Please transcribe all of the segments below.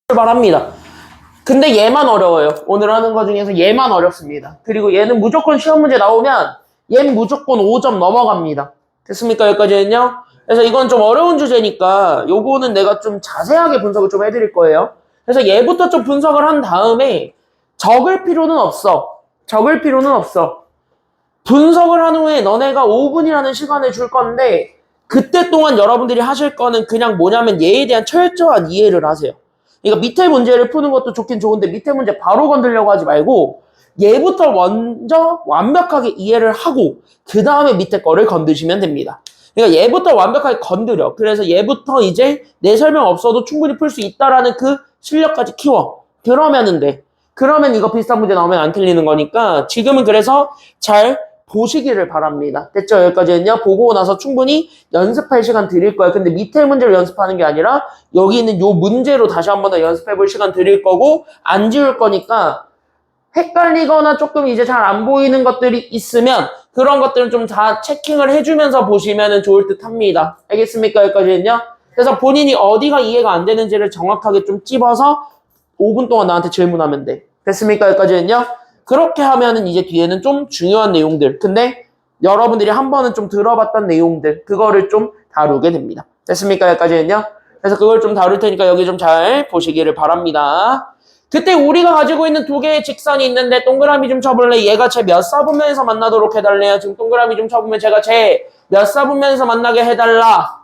출발합니다. 근데 얘만 어려워요. 오늘 하는 거 중에서 얘만 어렵습니다. 그리고 얘는 무조건 시험 문제 나오면 얘는 무조건 5점 넘어갑니다. 됐습니까? 여기까지는요? 그래서 이건 좀 어려운 주제니까 요거는 내가 좀 자세하게 분석을 좀 해드릴 거예요. 그래서 얘부터 좀 분석을 한 다음에 적을 필요는 없어. 적을 필요는 없어. 분석을 한 후에 너네가 5분이라는 시간을 줄 건데 그때 동안 여러분들이 하실 거는 그냥 뭐냐면 얘에 대한 철저한 이해를 하세요. 그러니까 밑에 문제를 푸는 것도 좋긴 좋은데 밑에 문제 바로 건들려고 하지 말고 얘부터 먼저 완벽하게 이해를 하고 그 다음에 밑에 거를 건드시면 됩니다. 그러니까 얘부터 완벽하게 건드려. 그래서 얘부터 이제 내 설명 없어도 충분히 풀 수 있다라는 그 실력까지 키워. 그러면은 돼. 그러면 이거 비슷한 문제 나오면 안 틀리는 거니까 지금은 그래서 잘 보시기를 바랍니다. 됐죠? 여기까지는요. 보고 나서 충분히 연습할 시간 드릴 거예요. 근데 밑에 문제를 연습하는 게 아니라 여기 있는 요 문제로 다시 한 번 더 연습해 볼 시간 드릴 거고 안 지울 거니까 헷갈리거나 조금 이제 잘 안 보이는 것들이 있으면 그런 것들은 좀 다 체킹을 해주면서 보시면 좋을 듯 합니다. 알겠습니까? 여기까지는요. 그래서 본인이 어디가 이해가 안 되는지를 정확하게 좀 찝어서 5분 동안 나한테 질문하면 돼. 됐습니까? 여기까지는요. 그렇게 하면은 이제 뒤에는 좀 중요한 내용들. 근데 여러분들이 한 번은 좀 들어봤던 내용들. 그거를 좀 다루게 됩니다. 됐습니까? 여기까지는요. 그래서 그걸 좀 다룰 테니까 여기 좀 잘 보시기를 바랍니다. 그때 우리가 가지고 있는 두 개의 직선이 있는데 동그라미 좀 쳐볼래? 얘가 제 몇 사분면에서 만나도록 해달래요. 지금 동그라미 좀 쳐보면 제가 제 몇 사분면에서 만나게 해달라.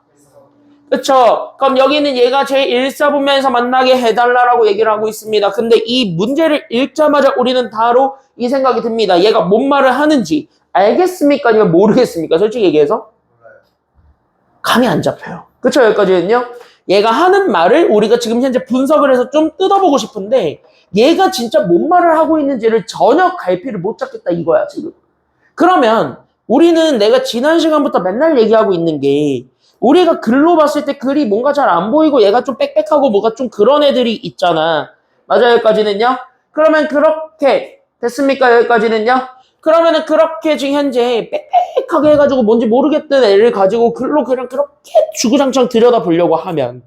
그쵸? 그럼 여기는 얘가 제 1사분면에서 만나게 해달라라고 얘기를 하고 있습니다. 근데 이 문제를 읽자마자 우리는 바로 이 생각이 듭니다. 얘가 뭔 말을 하는지 알겠습니까? 아니면 모르겠습니까? 솔직히 얘기해서 감이 안 잡혀요. 그쵸? 여기까지는요. 얘가 하는 말을 우리가 지금 현재 분석을 해서 좀 뜯어보고 싶은데 얘가 진짜 뭔 말을 하고 있는지를 전혀 갈피를 못 잡겠다 이거야 지금. 그러면 우리는 내가 지난 시간부터 맨날 얘기하고 있는 게 우리가 글로 봤을 때 글이 뭔가 잘 안 보이고 얘가 좀 빽빽하고 뭐가 좀 그런 애들이 있잖아. 맞아요? 여기까지는요? 그러면 그렇게 됐습니까? 여기까지는요? 그러면은 그렇게 지금 현재 빽빽하게 해가지고 뭔지 모르겠던 애를 가지고 글로 그냥 그렇게 주구장창 들여다보려고 하면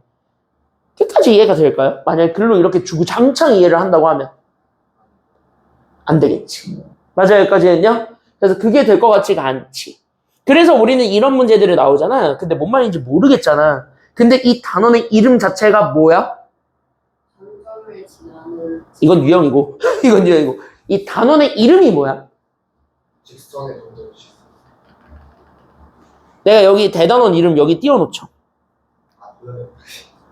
끝까지 이해가 될까요? 만약에 글로 이렇게 주구장창 이해를 한다고 하면 안 되겠지. 맞아요? 여기까지는요? 그래서 그게 될 것 같지가 않지. 그래서 우리는 이런 문제들이 나오잖아. 근데 뭔 말인지 모르겠잖아. 근데 이 단원의 이름 자체가 뭐야? 이건 유형이고 이건 유형이고 이 단원의 이름이 뭐야? 직선의 방정식. 내가 여기 대단원 이름 여기 띄워놓죠.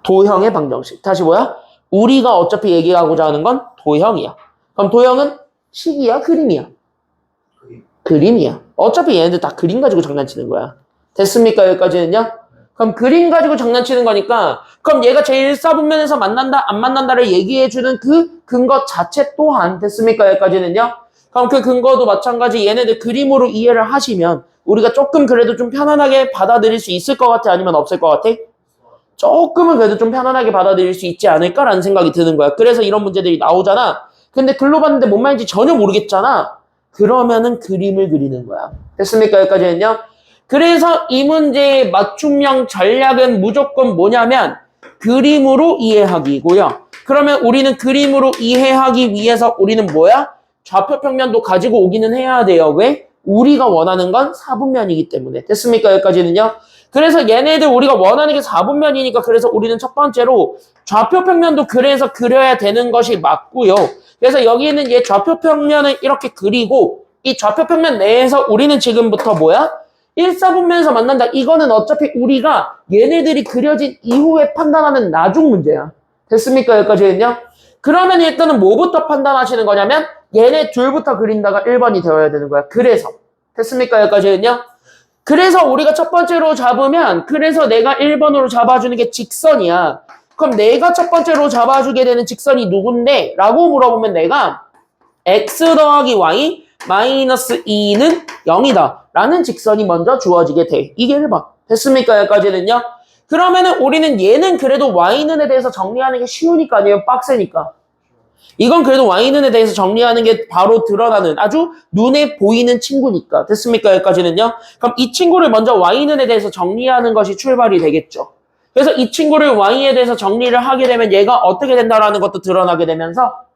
도형의 방정식. 다시 뭐야? 우리가 어차피 얘기하고자 하는 건 도형이야. 그럼 도형은 식이야? 그림이야? 그림이야. 어차피 얘네들 다 그림 가지고 장난치는 거야. 됐습니까? 여기까지는요? 그럼 그림 가지고 장난치는 거니까 그럼 얘가 제1사분면에서 만난다 안 만난다를 얘기해주는 그 근거 자체 또한 됐습니까? 여기까지는요? 그럼 그 근거도 마찬가지 얘네들 그림으로 이해를 하시면 우리가 조금 그래도 좀 편안하게 받아들일 수 있을 것 같아? 아니면 없을 것 같아? 조금은 그래도 좀 편안하게 받아들일 수 있지 않을까라는 생각이 드는 거야. 그래서 이런 문제들이 나오잖아. 근데 글로 봤는데 뭔 말인지 전혀 모르겠잖아. 그러면은 그림을 그리는 거야. 됐습니까? 여기까지는요? 그래서 이 문제의 맞춤형 전략은 무조건 뭐냐면 그림으로 이해하기고요. 그러면 우리는 그림으로 이해하기 위해서 우리는 뭐야? 좌표평면도 가지고 오기는 해야 돼요. 왜? 우리가 원하는 건 사분면이기 때문에. 됐습니까? 여기까지는요? 그래서 얘네들 우리가 원하는 게 사분면이니까 그래서 우리는 첫 번째로 좌표평면도 그래서 그려야 되는 것이 맞고요. 그래서 여기는 얘 좌표평면을 이렇게 그리고 이 좌표평면 내에서 우리는 지금부터 뭐야? 1사분면에서 만난다. 이거는 어차피 우리가 얘네들이 그려진 이후에 판단하는 나중 문제야. 됐습니까? 여기까지는요? 그러면 일단은 뭐부터 판단하시는 거냐면 얘네 둘부터 그린다가 1번이 되어야 되는 거야. 그래서 됐습니까? 여기까지는요? 그래서 우리가 첫 번째로 잡으면 그래서 내가 1번으로 잡아주는 게 직선이야. 그럼 내가 첫 번째로 잡아주게 되는 직선이 누군데? 라고 물어보면 내가 x 더하기 y 마이너스 2는 0이다. 라는 직선이 먼저 주어지게 돼. 이게 1번. 됐습니까? 여기까지는요? 그러면은 우리는 얘는 그래도 y는에 대해서 정리하는 게 쉬우니까 아니면 빡세니까. 이건 그래도 y는에 대해서 정리하는 게 바로 드러나는 아주 눈에 보이는 친구니까. 됐습니까? 여기까지는요? 그럼 이 친구를 먼저 y는에 대해서 정리하는 것이 출발이 되겠죠. 그래서 이 친구를 y에 대해서 정리를 하게 되면 얘가 어떻게 된다라는 것도 드러나게 되면서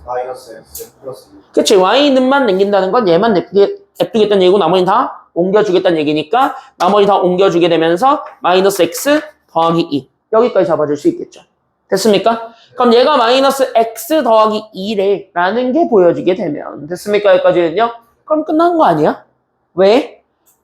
마이너스 x 플러스 2. 그치 y는만 남긴다는 건 얘만 냅두겠다는 얘기고 나머지는 다 옮겨주겠다는 얘기니까 나머지 다 옮겨주게 되면서 마이너스 x 더하기 2 여기까지 잡아줄 수 있겠죠. 됐습니까? 그럼 얘가 마이너스 x 더하기 2래 라는 게 보여지게 되면 됐습니까? 여기까지는요? 그럼 끝난 거 아니야? 왜?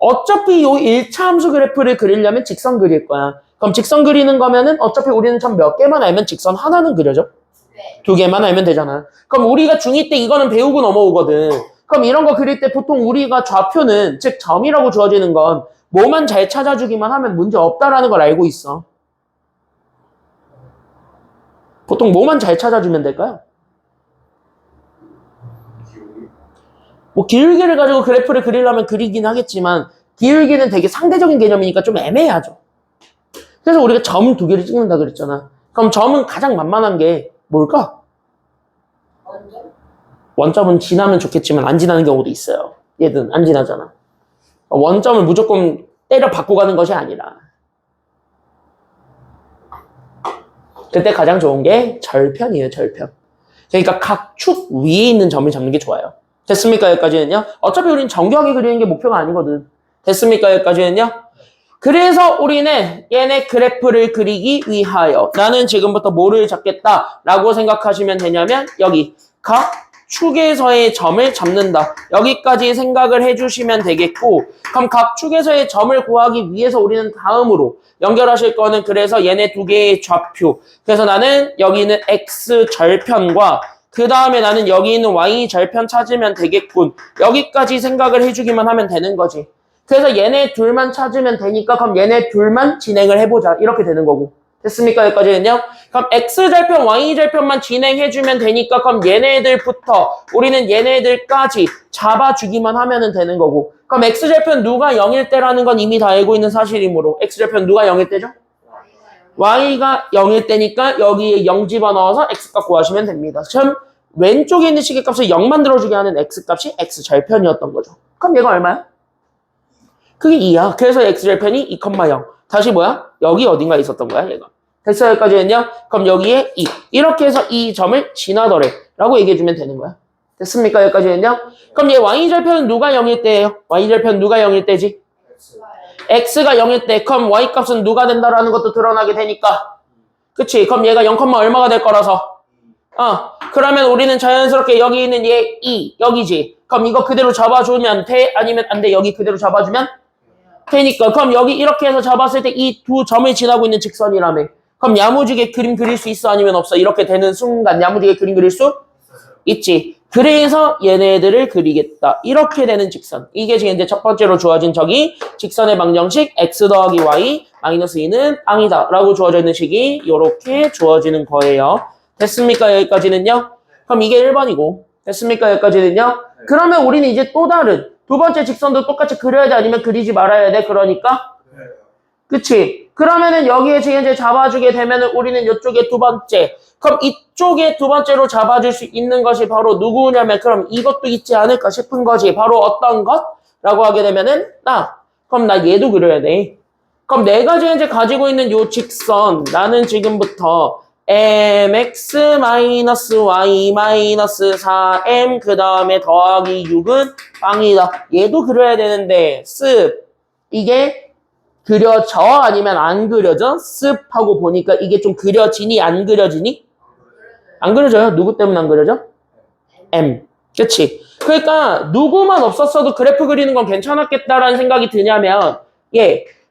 어차피 이 1차 함수 그래프를 그리려면 직선 그릴 거야. 그럼 직선 그리는 거면은 어차피 우리는 참 몇 개만 알면 직선 하나는 그려져. 네. 2개만 알면 되잖아. 그럼 우리가 중2 때 이거는 배우고 넘어오거든. 그럼 이런 거 그릴 때 보통 우리가 좌표는 즉 점이라고 주어지는 건 뭐만 잘 찾아주기만 하면 문제 없다라는 걸 알고 있어. 보통 뭐만 잘 찾아주면 될까요? 기울기. 뭐 기울기를 가지고 그래프를 그리려면 그리긴 하겠지만 기울기는 되게 상대적인 개념이니까 좀 애매하죠. 그래서 우리가 점 2개를 찍는다 그랬잖아. 그럼 점은 가장 만만한 게 뭘까? 원점? 원점은 지나면 좋겠지만 안 지나는 경우도 있어요. 얘든 안 지나잖아. 원점을 무조건 때려 받고 가는 것이 아니라 그때 가장 좋은 게 절편이에요. 절편. 그러니까 각 축 위에 있는 점을 잡는 게 좋아요. 됐습니까? 여기까지는요. 어차피 우리는 정교하게 그리는 게 목표가 아니거든. 됐습니까? 여기까지는요. 그래서 우리는 얘네 그래프를 그리기 위하여 나는 지금부터 뭐를 잡겠다라고 생각하시면 되냐면 여기 각 축에서의 점을 잡는다. 여기까지 생각을 해주시면 되겠고 그럼 각 축에서의 점을 구하기 위해서 우리는 다음으로 연결하실 거는 그래서 얘네 2개의 좌표. 그래서 나는 여기 있는 x 절편과 그 다음에 나는 여기 있는 y 절편 찾으면 되겠군. 여기까지 생각을 해주기만 하면 되는 거지. 그래서 얘네 둘만 찾으면 되니까 그럼 얘네 둘만 진행을 해보자. 이렇게 되는 거고. 됐습니까? 여기까지는요? 그럼 X절편, Y절편만 진행해주면 되니까 그럼 얘네들부터 우리는 얘네들까지 잡아주기만 하면 되는 거고 그럼 X절편 누가 0일 때라는 건 이미 다 알고 있는 사실이므로 X절편 누가 0일 때죠? Y가 0일 때니까 여기에 0 집어넣어서 X값 구하시면 됩니다. 참 왼쪽에 있는 시계값을 0 만들어주게 하는 X값이 X절편이었던 거죠. 그럼 얘가 얼마야? 그게 2야. 그래서 X절편이 2,0. 다시 뭐야? 여기 어딘가에 있었던 거야, 얘가. 됐어, 여기까지는요? 그럼 여기에 2. 이렇게 해서 이 점을 지나더래. 라고 얘기해주면 되는 거야. 됐습니까, 여기까지는요? 그럼 얘 Y절편은 누가 0일 때예요? Y절편 누가 0일 때지? x. X가 0일 때, 그럼 Y값은 누가 된다라는 것도 드러나게 되니까. 그치? 그럼 얘가 0, 얼마가 될 거라서. 그러면 우리는 자연스럽게 여기 있는 얘 2, 여기지. 그럼 이거 그대로 잡아주면 돼? 아니면 안 돼? 여기 그대로 잡아주면? 되니까 그럼 여기 이렇게 해서 잡았을 때 이 두 점을 지나고 있는 직선이라며 그럼 야무지게 그림 그릴 수 있어 아니면 없어? 이렇게 되는 순간 야무지게 그림 그릴 수 있지. 그래서 얘네들을 그리겠다. 이렇게 되는 직선. 이게 지금 이제 첫 번째로 주어진 저기 직선의 방정식 x 더하기 y 마이너스 2는 빵이다 라고 주어져 있는 식이 이렇게 주어지는 거예요. 됐습니까? 여기까지는요. 그럼 이게 1번이고 됐습니까? 여기까지는요. 그러면 우리는 이제 또 다른 두 번째 직선도 똑같이 그려야 돼? 아니면 그리지 말아야 돼? 그러니까? 그치? 그러면은 여기에 지금 이제 잡아주게 되면은 우리는 이쪽에 두 번째. 그럼 이쪽에 두 번째로 잡아줄 수 있는 것이 바로 누구냐면 그럼 이것도 있지 않을까 싶은 거지. 바로 어떤 것? 라고 하게 되면은 그럼 나 얘도 그려야 돼. 그럼 내가 지금 이제 가지고 있는 요 직선. 나는 지금부터 mx-y-4m 그 다음에 더하기 6은 빵이다. 얘도 그려야 되는데 이게 그려져 아니면 안 그려져? 하고 보니까 이게 좀 그려지니 안 그려지니? 안 그려져요. 누구 때문에 안 그려져? M. 그치? 그러니까 누구만 없었어도 그래프 그리는 건 괜찮았겠다라는 생각이 드냐면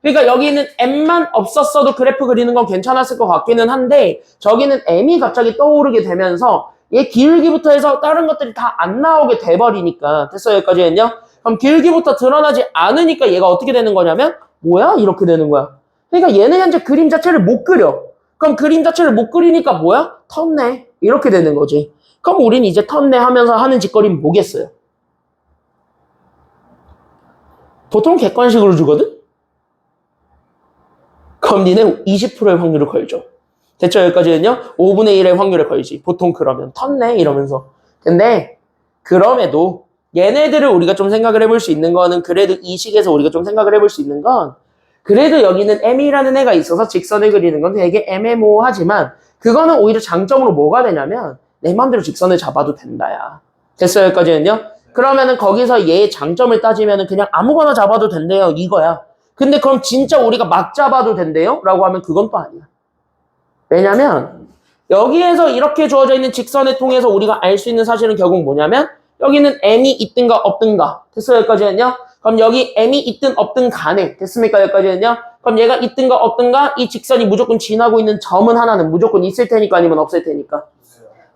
그러니까 여기는 M만 없었어도 그래프 그리는 건 괜찮았을 것 같기는 한데 저기는 M이 갑자기 떠오르게 되면서 얘 기울기부터 해서 다른 것들이 다 안 나오게 돼버리니까 됐어요 여기까지는요? 그럼 기울기부터 드러나지 않으니까 얘가 어떻게 되는 거냐면 뭐야? 이렇게 되는 거야. 그러니까 얘는 현재 그림 자체를 못 그려. 그럼 그림 자체를 못 그리니까 뭐야? 턴네. 이렇게 되는 거지. 그럼 우린 이제 턴네 하면서 하는 짓거리는 뭐겠어요? 보통 객관식으로 주거든? 그럼 니네 20%의 확률을 걸죠. 됐죠? 여기까지는요? 5분의 1의 확률을 걸지. 보통 그러면 턴네 이러면서. 근데 그럼에도 얘네들을 우리가 좀 생각을 해볼 수 있는 거는 그래도 이 식에서 우리가 좀 생각을 해볼 수 있는 건 그래도 여기는 M이라는 애가 있어서 직선을 그리는 건 되게 애매모호하지만 그거는 오히려 장점으로 뭐가 되냐면 내 마음대로 직선을 잡아도 된다야. 됐어요, 여기까지는요? 그러면은 거기서 얘의 장점을 따지면은 그냥 아무거나 잡아도 된대요, 이거야. 근데 그럼 진짜 우리가 막 잡아도 된대요? 라고 하면 그건 또 아니야. 왜냐면 여기에서 이렇게 주어져 있는 직선을 통해서 우리가 알 수 있는 사실은 결국 뭐냐면 여기는 M이 있든가 없든가. 됐어요, 여기까지는요? 그럼 여기 M이 있든 없든 간에. 됐습니까, 여기까지는요? 그럼 얘가 있든가 없든가 이 직선이 무조건 지나고 있는 점은 하나는 무조건 있을 테니까 아니면 없을 테니까?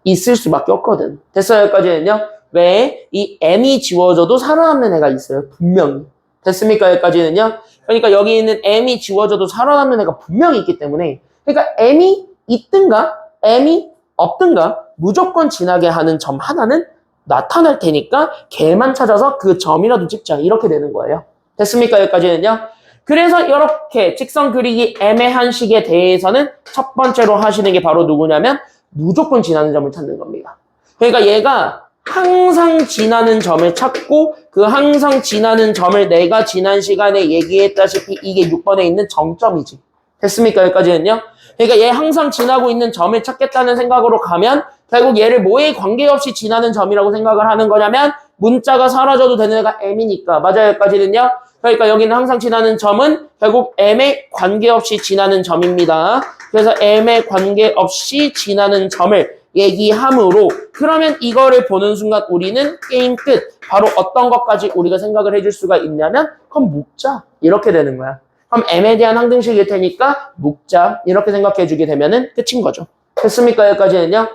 있을 수밖에 없거든. 됐어요, 여기까지는요? 왜? 이 M이 지워져도 살아남는 애가 있어요, 분명히. 됐습니까, 여기까지는요? 그러니까 여기 있는 M이 지워져도 살아남는 애가 분명히 있기 때문에 그러니까 M이 있든가 M이 없든가 무조건 지나게 하는 점 하나는 나타날 테니까 걔만 찾아서 그 점이라도 찍자 이렇게 되는 거예요. 됐습니까? 여기까지는요. 그래서 이렇게 직선 그리기 애매한 식에 대해서는 첫 번째로 하시는 게 바로 누구냐면 무조건 지나는 점을 찾는 겁니다. 그러니까 얘가 항상 지나는 점을 찾고 그 항상 지나는 점을 내가 지난 시간에 얘기했다시피 이게 6번에 있는 정점이지. 됐습니까? 여기까지는요. 그러니까 얘 항상 지나고 있는 점을 찾겠다는 생각으로 가면 결국 얘를 뭐에 관계없이 지나는 점이라고 생각을 하는 거냐면 문자가 사라져도 되는 애가 M이니까. 맞아요, 여기까지는요. 그러니까 여기는 항상 지나는 점은 결국 M에 관계없이 지나는 점입니다. 그래서 M에 관계없이 지나는 점을 얘기함으로 그러면 이거를 보는 순간 우리는 게임 끝. 바로 어떤 것까지 우리가 생각을 해줄 수가 있냐면 그럼 묶자. 이렇게 되는 거야. 그럼 M에 대한 항등식일 테니까 묶자. 이렇게 생각해 주게 되면은 끝인 거죠. 됐습니까? 여기까지는요.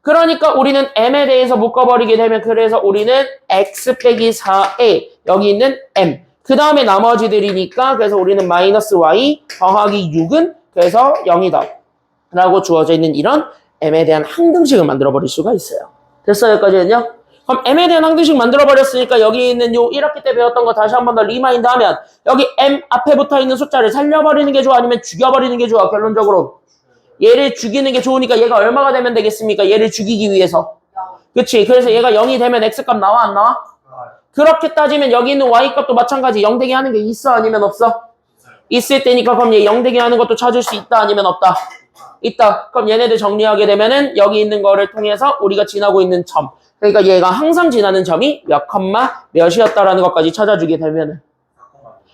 그러니까 우리는 M에 대해서 묶어버리게 되면 그래서 우리는 X 빼기 4에 여기 있는 M 그 다음에 나머지들이니까 그래서 우리는 마이너스 Y 더하기 6은 그래서 0이다 라고 주어져 있는 이런 M에 대한 항등식을 만들어 버릴 수가 있어요. 됐어요? 여기까지는요? 그럼 M에 대한 항등식 만들어 버렸으니까 여기 있는 요 1학기 때 배웠던 거 다시 한 번 더 리마인드 하면 여기 M 앞에 붙어 있는 숫자를 살려버리는 게 좋아 아니면 죽여버리는 게 좋아? 결론적으로 얘를 죽이는 게 좋으니까 얘가 얼마가 되면 되겠습니까? 얘를 죽이기 위해서. 그치? 그래서 얘가 0이 되면 X값 나와 안 나와? 그렇게 따지면 여기 있는 Y값도 마찬가지 0대기 하는 게 있어 아니면 없어? 있을 때니까 그럼 얘 0대기 하는 것도 찾을 수 있다 아니면 없다? 있다. 그럼 얘네들 정리하게 되면은 여기 있는 거를 통해서 우리가 지나고 있는 점 그러니까 얘가 항상 지나는 점이 몇 컴마 몇이었다라는 것까지 찾아주게 되면은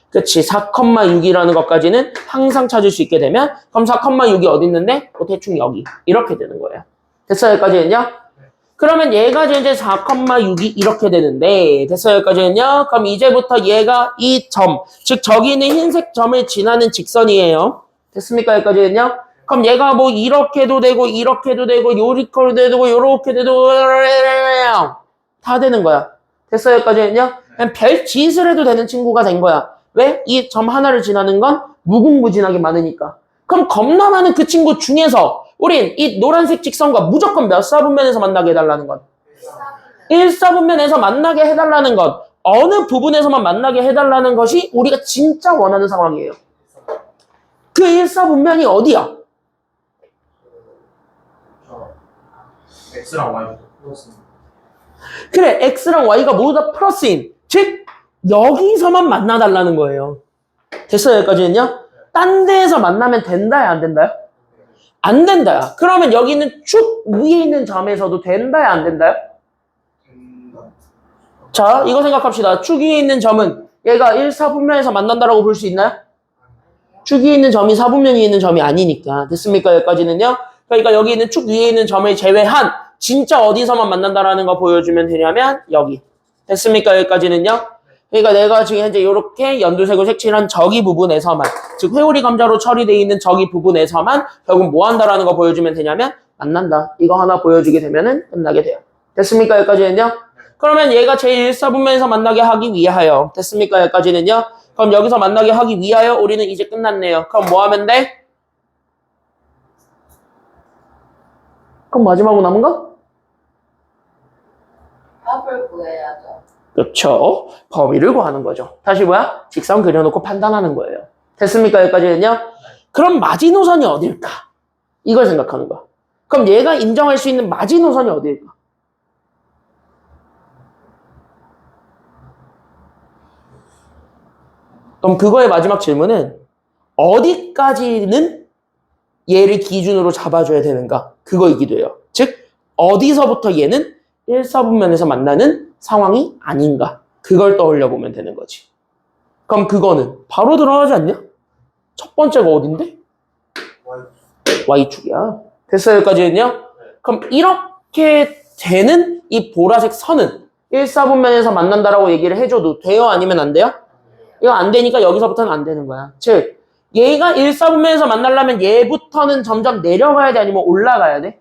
그치 4,6이라는 것까지는 항상 찾을 수 있게 되면 그럼 4,6이 어디 있는데? 대충 여기 이렇게 되는 거예요. 됐어요? 여기까지는요? 그러면 얘가 이제 4,6이 이렇게 되는데 됐어요? 여기까지는요? 그럼 이제부터 얘가 이 점, 즉 저기 있는 흰색 점을 지나는 직선이에요. 됐습니까? 여기까지는요? 그럼 얘가 뭐 이렇게도 되고 이렇게도 되고 요렇게도 되고 요렇게도 되고 다 되는 거야. 됐어요? 여기까지는요? 그냥 별 짓을 해도 되는 친구가 된 거야. 왜? 이 점 하나를 지나는 건 무궁무진하게 많으니까. 그럼 겁나 많은 그 친구 중에서 우린 이 노란색 직선과 무조건 몇 사분면에서 만나게 해달라는 것? 1사분면에서 만나게 해달라는 것. 어느 부분에서만 만나게 해달라는 것이 우리가 진짜 원하는 상황이에요. 그 1사분면이 어디야? X랑 Y도 플러스입니다. 그래, X랑 Y가 모두 다 플러스인. 즉 여기서만 만나달라는 거예요. 됐어요? 여기까지는요? 딴 데에서 만나면 된다야 안 된다요? 안 된다야. 그러면 여기 있는 쭉 위에 있는 점에서도 된다야 안 된다요? 자, 이거 생각합시다. 축 위에 있는 점은 얘가 1사분면에서 만난다라고 볼 수 있나요? 축 위에 있는 점이 4분면 위에 있는 점이 아니니까. 됐습니까? 여기까지는요? 그러니까 여기 있는 축 위에 있는 점을 제외한 진짜 어디서만 만난다라는 거 보여주면 되냐면 여기. 됐습니까? 여기까지는요? 그러니까 내가 지금 현재 이렇게 연두색으로 색칠한 저기 부분에서만 즉 회오리 감자로 처리되어 있는 저기 부분에서만 결국 뭐 한다라는 거 보여주면 되냐면 만난다. 이거 하나 보여주게 되면은 끝나게 돼요. 됐습니까? 여기까지는요? 그러면 얘가 제일 1사분면에서 만나게 하기 위하여 됐습니까? 여기까지는요? 그럼 여기서 만나게 하기 위하여 우리는 이제 끝났네요. 그럼 뭐 하면 돼? 그럼 마지막으로 남은 거? 합을 구해야죠. 그렇죠. 범위를 구하는 거죠. 다시 뭐야? 직선 그려놓고 판단하는 거예요. 됐습니까? 여기까지는요? 그럼 마지노선이 어딜까? 이걸 생각하는 거야. 그럼 얘가 인정할 수 있는 마지노선이 어딜까? 그럼 그거의 마지막 질문은 어디까지는 얘를 기준으로 잡아줘야 되는가? 그거이기도 해요. 즉, 어디서부터 얘는 1, 4분면에서 만나는 상황이 아닌가? 그걸 떠올려 보면 되는 거지. 그럼 그거는 바로 들어가지 않냐? 첫 번째가 어딘데? Y축이야. 됐어요, 여기까지는요? 그럼 이렇게 되는 이 보라색 선은 1, 4분면에서 만난다라고 얘기를 해줘도 돼요? 아니면 안 돼요? 이거 안 되니까 여기서부터는 안 되는 거야. 즉, 얘가 1, 4분면에서 만나려면 얘부터는 점점 내려가야 돼? 아니면 올라가야 돼?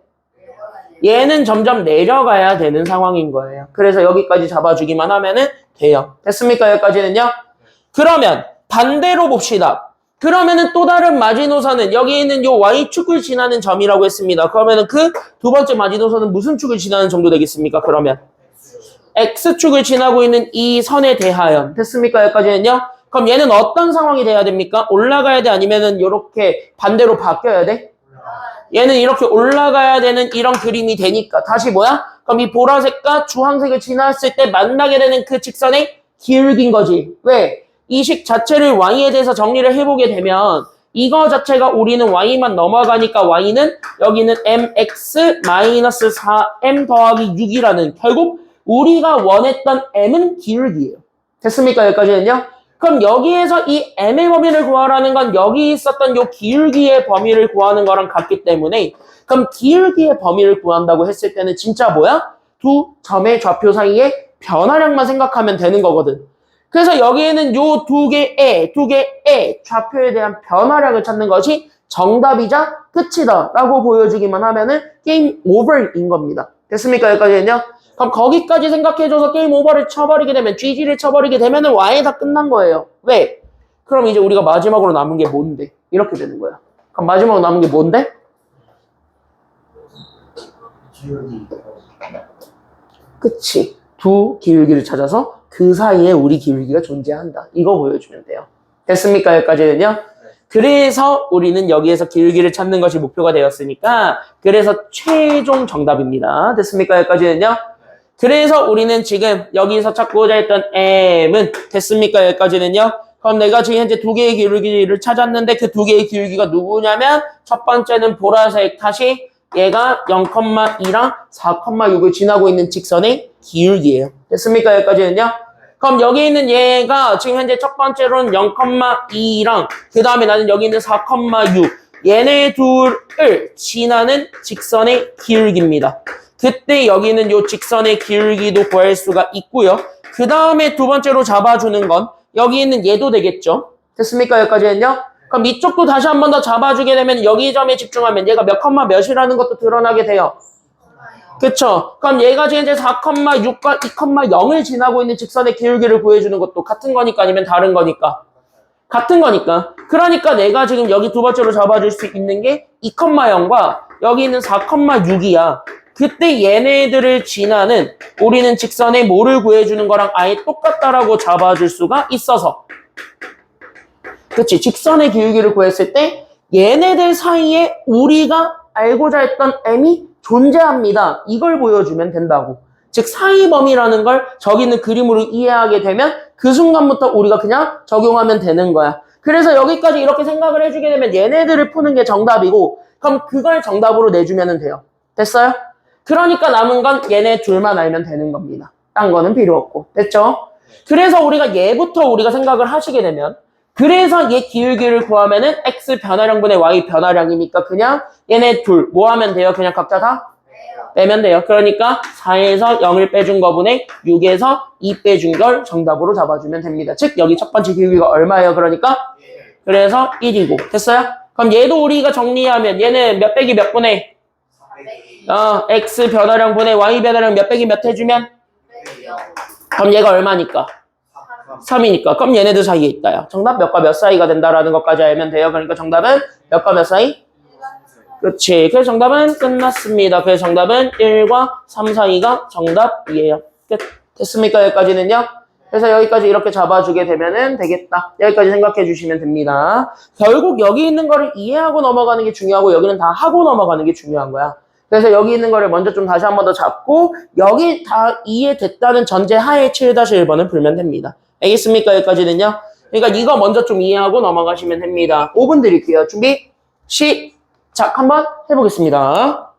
얘는 점점 내려가야 되는 상황인 거예요. 그래서 여기까지 잡아주기만 하면은 돼요. 됐습니까? 여기까지는요? 그러면 반대로 봅시다. 그러면은 또 다른 마지노선은 여기 있는 요 Y축을 지나는 점이라고 했습니다. 그러면은 그 두 번째 마지노선은 무슨 축을 지나는 정도 되겠습니까? 그러면 X축을 지나고 있는 이 선에 대하여. 됐습니까? 여기까지는요? 그럼 얘는 어떤 상황이 돼야 됩니까? 올라가야 돼? 아니면은 요렇게 반대로 바뀌어야 돼? 얘는 이렇게 올라가야 되는 이런 그림이 되니까 다시 뭐야? 그럼 이 보라색과 주황색을 지났을 때 만나게 되는 그 직선의 기울기인 거지. 왜? 이 식 자체를 Y에 대해서 정리를 해보게 되면 이거 자체가 우리는 Y만 넘어가니까 Y는 여기는 mx-4m 더하기 6이라는 결국 우리가 원했던 m은 기울기예요. 됐습니까? 여기까지는요? 그럼 여기에서 이 m의 범위를 구하라는 건 여기 있었던 요 기울기의 범위를 구하는 거랑 같기 때문에 그럼 기울기의 범위를 구한다고 했을 때는 진짜 뭐야? 두 점의 좌표 사이의 변화량만 생각하면 되는 거거든. 그래서 여기에는 요 두 개의 좌표에 대한 변화량을 찾는 것이 정답이자 끝이다 라고 보여주기만 하면은 게임 오버인 겁니다. 됐습니까? 여기까지는요? 그럼 거기까지 생각해줘서 게임 오버를 쳐버리게 되면 GG를 쳐버리게 되면은 Y에 다 끝난 거예요. 왜? 그럼 이제 우리가 마지막으로 남은 게 뭔데? 이렇게 되는 거야. 그럼 마지막으로 남은 게 뭔데? 그치. 두 기울기를 찾아서 그 사이에 우리 기울기가 존재한다. 이거 보여주면 돼요. 됐습니까? 여기까지는요? 그래서 우리는 여기에서 기울기를 찾는 것이 목표가 되었으니까 그래서 최종 정답입니다. 됐습니까? 여기까지는요? 그래서 우리는 지금 여기서 찾고자 했던 m은 됐습니까? 여기까지는요? 그럼 내가 지금 현재 두 개의 기울기를 찾았는데 그 두 개의 기울기가 누구냐면 첫 번째는 보라색 다시 얘가 0,2랑 4,6을 지나고 있는 직선의 기울기예요. 됐습니까? 여기까지는요? 그럼 여기 있는 얘가 지금 현재 첫 번째로는 0,2랑 그 다음에 나는 여기 있는 4,6 얘네 둘을 지나는 직선의 기울기입니다. 그때 여기는 요 직선의 기울기도 구할 수가 있고요. 그 다음에 두 번째로 잡아주는 건 여기 있는 얘도 되겠죠. 됐습니까? 여기까지는요? 그럼 이쪽도 다시 한 번 더 잡아주게 되면 여기 점에 집중하면 얘가 몇 컴마 몇이라는 것도 드러나게 돼요. 그쵸? 그럼 얘가 지금 이제 4,6과 2,0을 지나고 있는 직선의 기울기를 구해주는 것도 같은 거니까 아니면 다른 거니까? 같은 거니까. 그러니까 내가 지금 여기 두 번째로 잡아줄 수 있는 게 2,0과 여기 있는 4,6이야. 그때 얘네들을 지나는 우리는 직선의 뭐를 구해주는 거랑 아예 똑같다라고 잡아줄 수가 있어서. 그치? 직선의 기울기를 구했을 때 얘네들 사이에 우리가 알고자 했던 m이 존재합니다. 이걸 보여주면 된다고. 즉 사이 범위라는 걸 저기 있는 그림으로 이해하게 되면 그 순간부터 우리가 그냥 적용하면 되는 거야. 그래서 여기까지 이렇게 생각을 해주게 되면 얘네들을 푸는 게 정답이고 그럼 그걸 정답으로 내주면 돼요. 됐어요? 그러니까 남은 건 얘네 둘만 알면 되는 겁니다. 딴 거는 필요 없고. 됐죠? 그래서 우리가 얘부터 우리가 생각을 하시게 되면 그래서 얘 기울기를 구하면은 x 변화량분의 y 변화량이니까 그냥 얘네 둘 뭐 하면 돼요? 그냥 각자 다 빼면 돼요. 그러니까 4에서 0을 빼준 거분의 6에서 2 빼준 걸 정답으로 잡아주면 됩니다. 즉 여기 첫 번째 기울기가 얼마예요? 그러니까 그래서 1이고 됐어요? 그럼 얘도 우리가 정리하면 얘는 몇 빼기 몇 분의 x 변화량분의 y 변화량 몇 빼기 몇 해주면 그럼 얘가 얼마니까? 3이니까. 그럼 얘네들 사이에 있다요. 정답 몇과 몇 사이가 된다라는 것까지 알면 돼요. 그러니까 정답은 몇과 몇 사이? 그렇지. 그래서 정답은 끝났습니다. 그래서 정답은 1과 3 사이가 정답이에요. 끝. 됐습니까? 여기까지는요? 그래서 여기까지 이렇게 잡아주게 되면은 되겠다. 여기까지 생각해 주시면 됩니다. 결국 여기 있는 거를 이해하고 넘어가는 게 중요하고 여기는 다 하고 넘어가는 게 중요한 거야. 그래서 여기 있는 거를 먼저 좀 다시 한 번 더 잡고 여기 다 이해됐다는 전제 하에 7-1번을 풀면 됩니다. 알겠습니까? 여기까지는요? 그러니까 이거 먼저 좀 이해하고 넘어가시면 됩니다. 5분 드릴게요. 준비, 시작. 한번 해보겠습니다.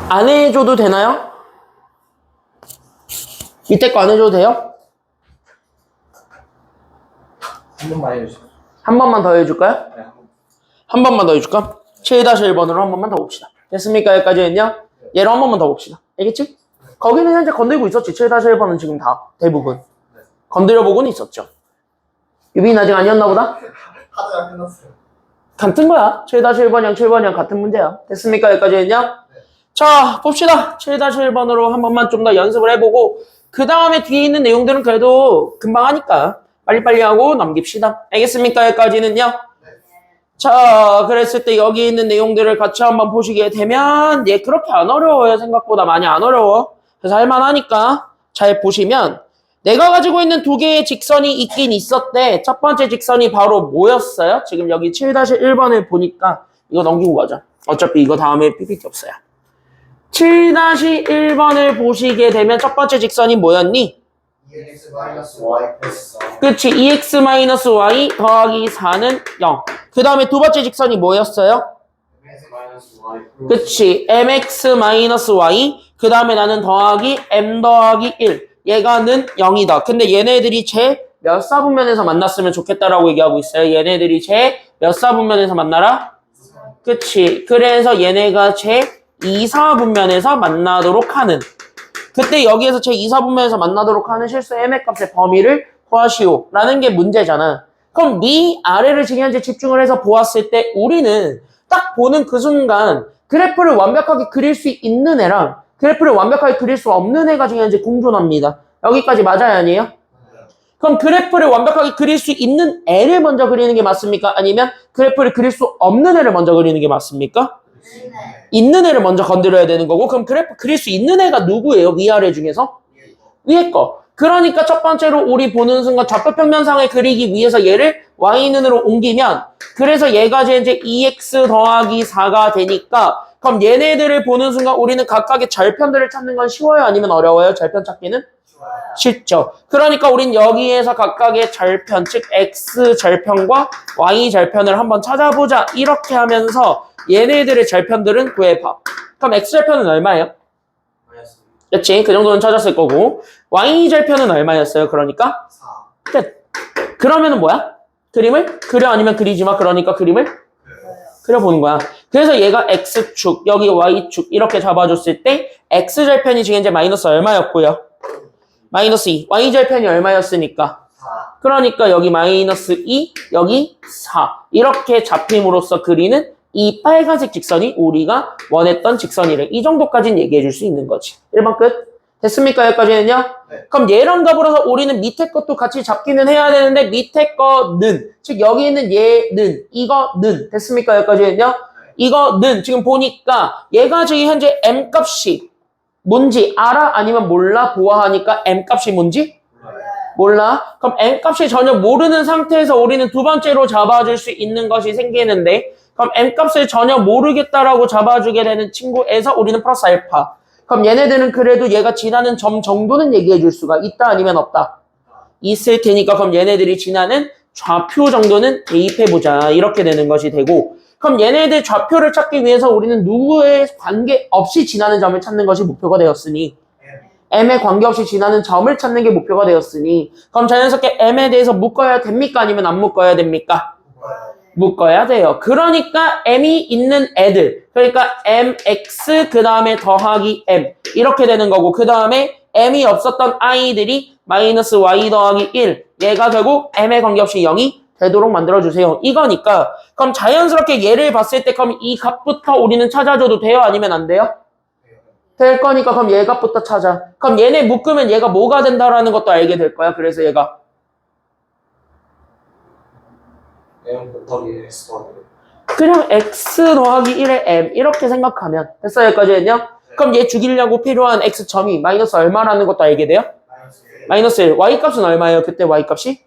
안 해줘도 되나요? 밑에 거 안 해줘도 돼요? 한 번만 해주세요. 한 번만 더 해줄까요? 네, 한 번. 한 번만 더 해줄까? 7-1번으로 한 번만 더 봅시다. 됐습니까? 여기까지는요? 얘를 한 번만 더 봅시다. 알겠지? 거기는 현재 건들고 있었지. 7-1번은 지금 다 대부분 건드려보고는 있었죠. 유빈 아직 아니었나 보다? 하드가 끝났어요. 같은 거야. 7-1번이랑 7번이랑 같은 문제야. 됐습니까? 여기까지는요? 자, 봅시다. 7-1번으로 한 번만 좀 더 연습을 해보고 그 다음에 뒤에 있는 내용들은 그래도 금방 하니까 빨리빨리 하고 넘깁시다. 알겠습니까? 여기까지는요? 자, 그랬을 때 여기 있는 내용들을 같이 한번 보시게 되면 얘 그렇게 안 어려워요. 생각보다 많이 안 어려워. 그래서 할만하니까 잘 보시면 내가 가지고 있는 두 개의 직선이 있긴 있었대. 첫 번째 직선이 바로 뭐였어요? 지금 여기 7-1번을 보니까 이거 넘기고 가자. 어차피 이거 다음에 PPT 없어요. 7-1번을 보시게 되면 첫 번째 직선이 뭐였니? EX-Y 플러스 4. 그치, 2x-y 더하기 4는 0. 그 다음에 두 번째 직선이 뭐였어요? MX-Y 플러스 그치, mx-y. 그 다음에 나는 더하기 m 더하기 1. 얘가는 0이다. 근데 얘네들이 제 몇 사분면에서 만났으면 좋겠다라고 얘기하고 있어요. 얘네들이 제 몇 사분면에서 만나라? 그치. 그래서 얘네가 제 2사분면에서 만나도록 하는. 그때 여기에서 제 2사분면에서 만나도록 하는 실수 m의 값의 범위를 구하시오. 라는 게 문제잖아. 그럼 위 아래를 지금 현재 집중을 해서 보았을 때 우리는 딱 보는 그 순간 그래프를 완벽하게 그릴 수 있는 애랑 그래프를 완벽하게 그릴 수 없는 애가 지금 현재 공존합니다. 여기까지 맞아요, 아니에요? 그럼 그래프를 완벽하게 그릴 수 있는 애를 먼저 그리는 게 맞습니까? 아니면 그래프를 그릴 수 없는 애를 먼저 그리는 게 맞습니까? 있는 애를 먼저 건드려야 되는 거고, 그럼 그래프 그릴 수 있는 애가 누구예요? 위아래 중에서? 위에 거. 그러니까 첫 번째로 우리 보는 순간 좌표평면상을 그리기 위해서 얘를 y는으로 옮기면, 그래서 얘가 이제 2x 더하기 4가 되니까, 그럼 얘네들을 보는 순간 우리는 각각의 절편들을 찾는 건 쉬워요? 아니면 어려워요? 절편 찾기는? 쉽죠. 그러니까 우린 여기에서 각각의 절편, 즉 x 절편과 y 절편을 한번 찾아보자. 이렇게 하면서 얘네들의 절편들은 구해봐. 그럼 x 절편은 얼마예요? 그렇지. 그 정도는 찾았을 거고. y 절편은 얼마였어요? 그러니까 4. 끝. 그러면은 뭐야? 그림을 그려 아니면 그리지 마. 그러니까 그림을 그려보는 거야. 그래서 얘가 x축, 여기 y축 이렇게 잡아줬을 때 x 절편이 지금 이제 마이너스 얼마였고요? 마이너스 2. y 절편이 얼마였으니까? 4. 그러니까 여기 마이너스 2, 여기 4. 이렇게 잡힘으로써 그리는 이 빨간색 직선이 우리가 원했던 직선이래. 이 정도까지는 얘기해 줄 수 있는 거지. 1번 끝. 됐습니까? 여기까지는요? 네. 그럼 얘랑 더불어서 우리는 밑에 것도 같이 잡기는 해야 되는데 밑에 거는, 즉 여기 있는 얘는, 이거는 됐습니까? 여기까지는요? 이거는 지금 보니까 얘가 지금 현재 m값이 뭔지 알아? 아니면 몰라? 보아하니까 m값이 뭔지? 몰라? 그럼 m값이 전혀 모르는 상태에서 우리는 두 번째로 잡아줄 수 있는 것이 생기는데, 그럼 m값을 전혀 모르겠다라고 잡아주게 되는 친구에서 우리는 플러스 알파. 그럼 얘네들은 그래도 얘가 지나는 점 정도는 얘기해 줄 수가 있다 아니면 없다? 있을 테니까 그럼 얘네들이 지나는 좌표 정도는 대입해보자. 이렇게 되는 것이 되고, 그럼 얘네들 좌표를 찾기 위해서 우리는 누구의 관계없이 지나는 점을 찾는 것이 목표가 되었으니, m에 관계없이 지나는 점을 찾는 게 목표가 되었으니, 그럼 자연스럽게 m에 대해서 묶어야 됩니까? 아니면 안 묶어야 됩니까? 묶어야 돼요. 그러니까 m이 있는 애들, 그러니까 mx 그 다음에 더하기 m 이렇게 되는 거고, 그 다음에 m이 없었던 아이들이 마이너스 y 더하기 1, 얘가 결국 m에 관계없이 0이 되도록 만들어주세요. 이거니까 그럼 자연스럽게 얘를 봤을 때 그럼 이 값부터 우리는 찾아줘도 돼요? 아니면 안 돼요? 될 거니까 그럼 얘 값부터 찾아. 그럼 얘네 묶으면 얘가 뭐가 된다라는 것도 알게 될 거야. 그래서 얘가 M 곱하기 X 더하기 그냥 x 더하기 1의 m 이렇게 생각하면 됐어요. 여기까지는요? 그럼 얘 죽이려고 필요한 x점이 마이너스 얼마라는 것도 알게 돼요? 마이너스 1. y값은 얼마예요? 그때 y값이?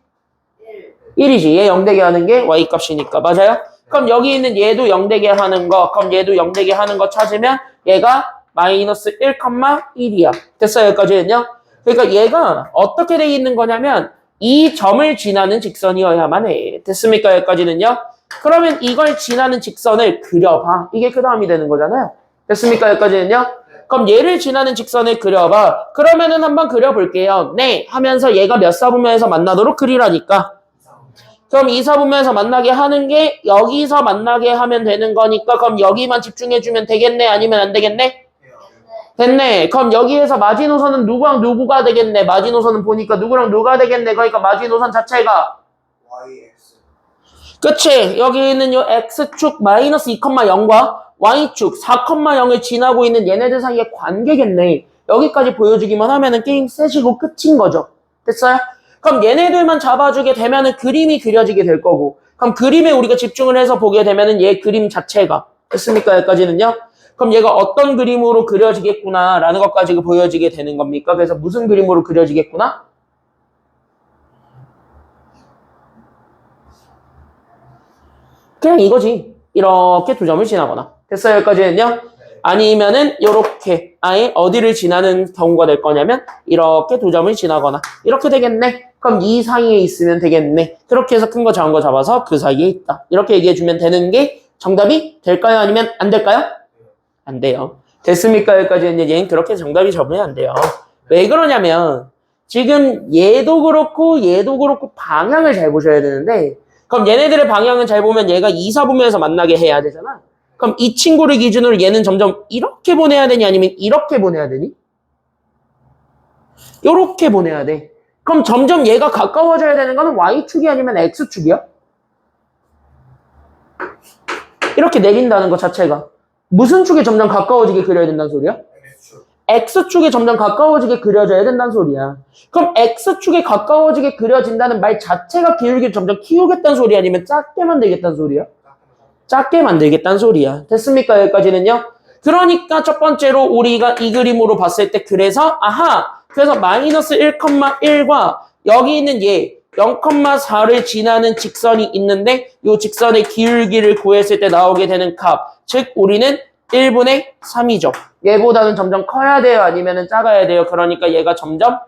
1이지. 얘 0되게 하는 게 y값이니까. 맞아요? 그럼 여기 있는 얘도 0되게 하는 거, 그럼 얘도 0되게 하는 거 찾으면 얘가 마이너스 1,1이야. 됐어요? 여기까지는요? 그러니까 얘가 어떻게 돼 있는 거냐면 이 점을 지나는 직선이어야만 해. 됐습니까? 여기까지는요? 그러면 이걸 지나는 직선을 그려봐. 이게 그 다음이 되는 거잖아요. 됐습니까? 여기까지는요? 그럼 얘를 지나는 직선을 그려봐. 그러면은 한번 그려볼게요. 네 하면서 얘가 몇 사분면에서 만나도록 그리라니까. 그럼 2, 4분면에서 만나게 하는 게 여기서 만나게 하면 되는 거니까 그럼 여기만 집중해주면 되겠네? 아니면 안 되겠네? 됐네. 그럼 여기에서 마지노선은 누구랑 누구가 되겠네? 마지노선은 보니까 누구랑 누가 되겠네? 그러니까 마지노선 자체가 YX. 그치? 여기 있는 요 X축 마이너스 2,0과 Y축 4,0을 지나고 있는 얘네들 사이의 관계겠네. 여기까지 보여주기만 하면은 게임 셋이고 끝인 거죠. 됐어요? 그럼 얘네들만 잡아주게 되면은 그림이 그려지게 될 거고, 그럼 그림에 우리가 집중을 해서 보게 되면은 얘 그림 자체가 됐습니까? 여기까지는요? 그럼 얘가 어떤 그림으로 그려지겠구나 라는 것까지 보여지게 되는 겁니까? 그래서 무슨 그림으로 그려지겠구나? 그냥 이거지. 이렇게 두 점을 지나거나. 됐어요? 여기까지는요? 아니면은 요렇게 아예 어디를 지나는 경우가 될 거냐면 이렇게 두 점을 지나거나 이렇게 되겠네. 그럼 이 사이에 있으면 되겠네. 그렇게 해서 큰 거 작은 거 잡아서 그 사이에 있다. 이렇게 얘기해주면 되는 게 정답이 될까요? 아니면 안 될까요? 안 돼요. 됐습니까? 여기까지는 얘는 그렇게 정답이 잡으면 안 돼요. 왜 그러냐면 지금 얘도 그렇고 방향을 잘 보셔야 되는데, 그럼 얘네들의 방향은 잘 보면 얘가 2, 4분면에서 만나게 해야 되잖아. 그럼 이 친구를 기준으로 얘는 점점 이렇게 보내야 되니 아니면 이렇게 보내야 되니? 이렇게 보내야 돼. 그럼 점점 얘가 가까워져야 되는 거는 Y축이 아니면 X축이야? 이렇게 내린다는 것 자체가 무슨 축에 점점 가까워지게 그려야 된다는 소리야? X축에 점점 가까워지게 그려져야 된다는 소리야. 그럼 X축에 가까워지게 그려진다는 말 자체가 기울기를 점점 키우겠다는 소리 아니면 작게 만들겠다는 소리야? 작게 만들겠다는 소리야. 됐습니까? 여기까지는요? 그러니까 첫 번째로 우리가 이 그림으로 봤을 때 그래서 그래서 마이너스 1,1과 여기 있는 얘 0,4를 지나는 직선이 있는데 이 직선의 기울기를 구했을 때 나오게 되는 값, 즉 우리는 1분의 3이죠. 얘보다는 점점 커야 돼요? 아니면 작아야 돼요? 그러니까 얘가 점점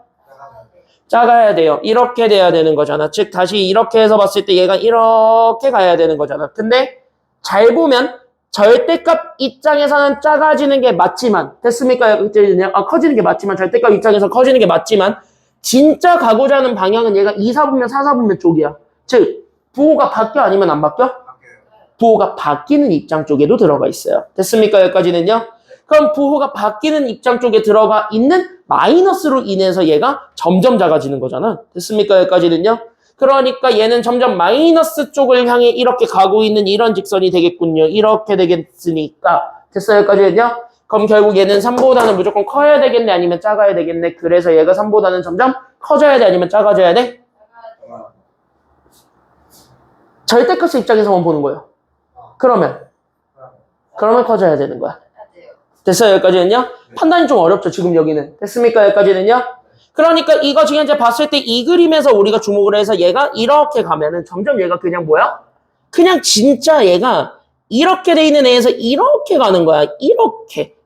작아야 돼요. 이렇게 돼야 되는 거잖아. 즉 다시 이렇게 해서 봤을 때 얘가 이렇게 가야 되는 거잖아. 근데 잘 보면 절대값 입장에서는 작아지는 게 맞지만, 됐습니까? 커지는 게 맞지만, 절대값 입장에서 커지는 게 맞지만 진짜 가고자 하는 방향은 얘가 2, 4분면, 4, 4분면 쪽이야. 즉 부호가 바뀌어 아니면 안 바뀌어? 부호가 바뀌는 입장 쪽에도 들어가 있어요. 됐습니까? 여기까지는요? 그럼 부호가 바뀌는 입장 쪽에 들어가 있는 마이너스로 인해서 얘가 점점 작아지는 거잖아. 됐습니까? 여기까지는요? 그러니까 얘는 점점 마이너스 쪽을 향해 이렇게 가고 있는 이런 직선이 되겠군요. 이렇게 되겠으니까. 됐어요? 여기까지는요? 그럼 결국 얘는 3보다는 무조건 커야 되겠네? 아니면 작아야 되겠네? 그래서 얘가 3보다는 점점 커져야 돼? 아니면 작아져야 돼? 절대값 입장에서만 보는 거예요. 그러면 커져야 되는 거야. 됐어요? 여기까지는요? 판단이 좀 어렵죠, 지금 여기는. 됐습니까? 여기까지는요? 그러니까 이거 지금 이제 봤을 때 이 그림에서 우리가 주목을 해서 얘가 이렇게 가면은 점점 얘가 그냥 뭐야? 그냥 진짜 얘가 이렇게 돼 있는 애에서 이렇게 가는 거야. 이렇게.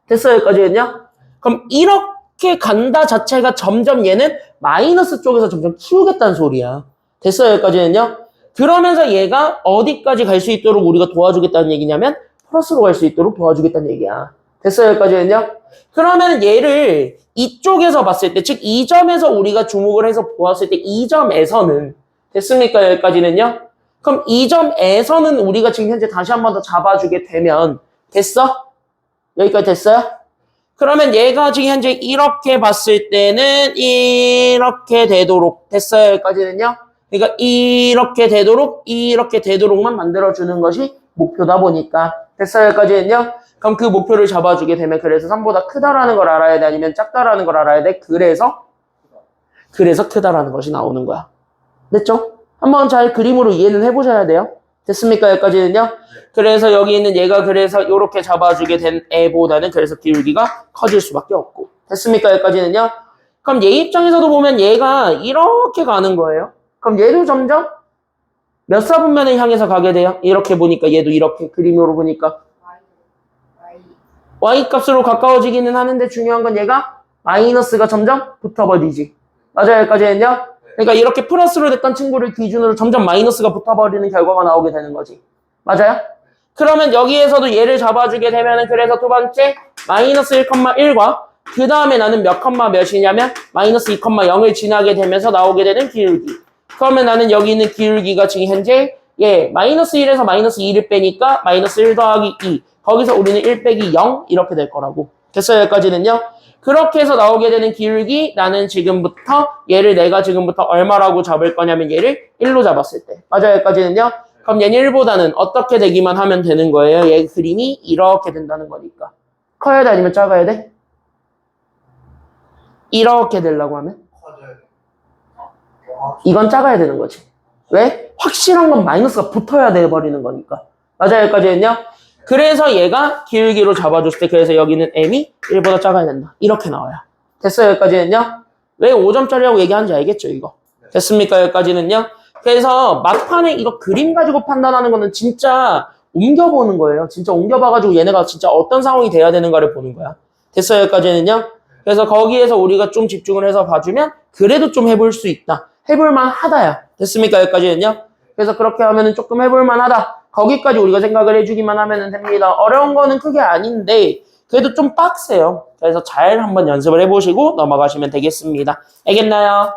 됐어요? 여기까지는요? 그럼 이렇게 간다 자체가 점점 얘는 마이너스 쪽에서 점점 키우겠다는 소리야. 됐어요? 여기까지는요? 그러면서 얘가 어디까지 갈 수 있도록 우리가 도와주겠다는 얘기냐면 플러스로 갈 수 있도록 도와주겠다는 얘기야. 됐어요? 여기까지는요? 그러면 얘를 이쪽에서 봤을 때, 즉 이 점에서 우리가 주목을 해서 보았을 때 이 점에서는, 됐습니까? 여기까지는요? 그럼 이 점에서는 우리가 지금 현재 다시 한 번 더 잡아주게 되면 됐어? 여기까지 됐어요? 그러면 얘가 지금 현재 이렇게 봤을 때는 이렇게 되도록, 됐어요? 여기까지는요? 그러니까 이렇게 되도록만 만들어주는 것이 목표다 보니까. 됐어요? 여기까지는요? 그럼 그 목표를 잡아주게 되면 그래서 3보다 크다라는 걸 알아야 돼? 아니면 작다라는 걸 알아야 돼? 그래서 크다라는 것이 나오는 거야. 됐죠? 한번 잘 그림으로 이해는 해보셔야 돼요. 됐습니까? 여기까지는요? 그래서 여기 있는 얘가 그래서 이렇게 잡아주게 된 애보다는 그래서 기울기가 커질 수밖에 없고. 됐습니까? 여기까지는요? 그럼 얘 입장에서도 보면 얘가 이렇게 가는 거예요. 그럼 얘도 점점 몇 사분면을 향해서 가게 돼요? 이렇게 보니까 얘도 이렇게 그림으로 보니까 Y값으로 가까워지기는 하는데 중요한 건 얘가 마이너스가 점점 붙어버리지. 맞아요? 여기까지는요? 그러니까 이렇게 플러스로 됐던 친구를 기준으로 점점 마이너스가 붙어버리는 결과가 나오게 되는 거지. 맞아요? 그러면 여기에서도 얘를 잡아주게 되면은 그래서 두 번째 마이너스 1,1과 그 다음에 나는 몇 컴마 몇이냐면 마이너스 2,0을 지나게 되면서 나오게 되는 기울기. 그러면 나는 여기 있는 기울기가 지금 현재 마이너스 1에서 마이너스 2를 빼니까 마이너스 1 더하기 2. 거기서 우리는 1 빼기 0 이렇게 될 거라고. 됐어요? 여기까지는요? 그렇게 해서 나오게 되는 기울기 나는 지금부터 얘를 내가 지금부터 얼마라고 잡을 거냐면 얘를 1로 잡았을 때. 맞아요? 여기까지는요? 그럼 얘는 1보다는 어떻게 되기만 하면 되는 거예요? 얘 그림이 이렇게 된다는 거니까. 커야 돼? 아니면 작아야 돼? 이렇게 되려고 하면? 커져야 돼. 이건 작아야 되는 거지. 왜? 확실한 건 마이너스가 붙어야 돼버리는 거니까. 맞아요? 여기까지는요? 그래서 얘가 기울기로 잡아줬을 때 그래서 여기는 m이 1보다 작아야 된다. 이렇게 나와요. 됐어요? 여기까지는요? 왜 5점짜리라고 얘기하는지 알겠죠? 이거. 됐습니까? 여기까지는요? 그래서 막판에 이거 그림 가지고 판단하는 거는 진짜 옮겨보는 거예요. 진짜 옮겨봐가지고 얘네가 진짜 어떤 상황이 돼야 되는가를 보는 거야. 됐어요? 여기까지는요? 그래서 거기에서 우리가 좀 집중을 해서 봐주면 그래도 좀 해볼 수 있다. 해볼만 하다야. 됐습니까? 여기까지는요? 그래서 그렇게 하면은 조금 해볼만 하다. 거기까지 우리가 생각을 해주기만 하면 됩니다. 어려운 거는 크게 아닌데 그래도 좀 빡세요. 그래서 잘 한번 연습을 해보시고 넘어가시면 되겠습니다. 알겠나요?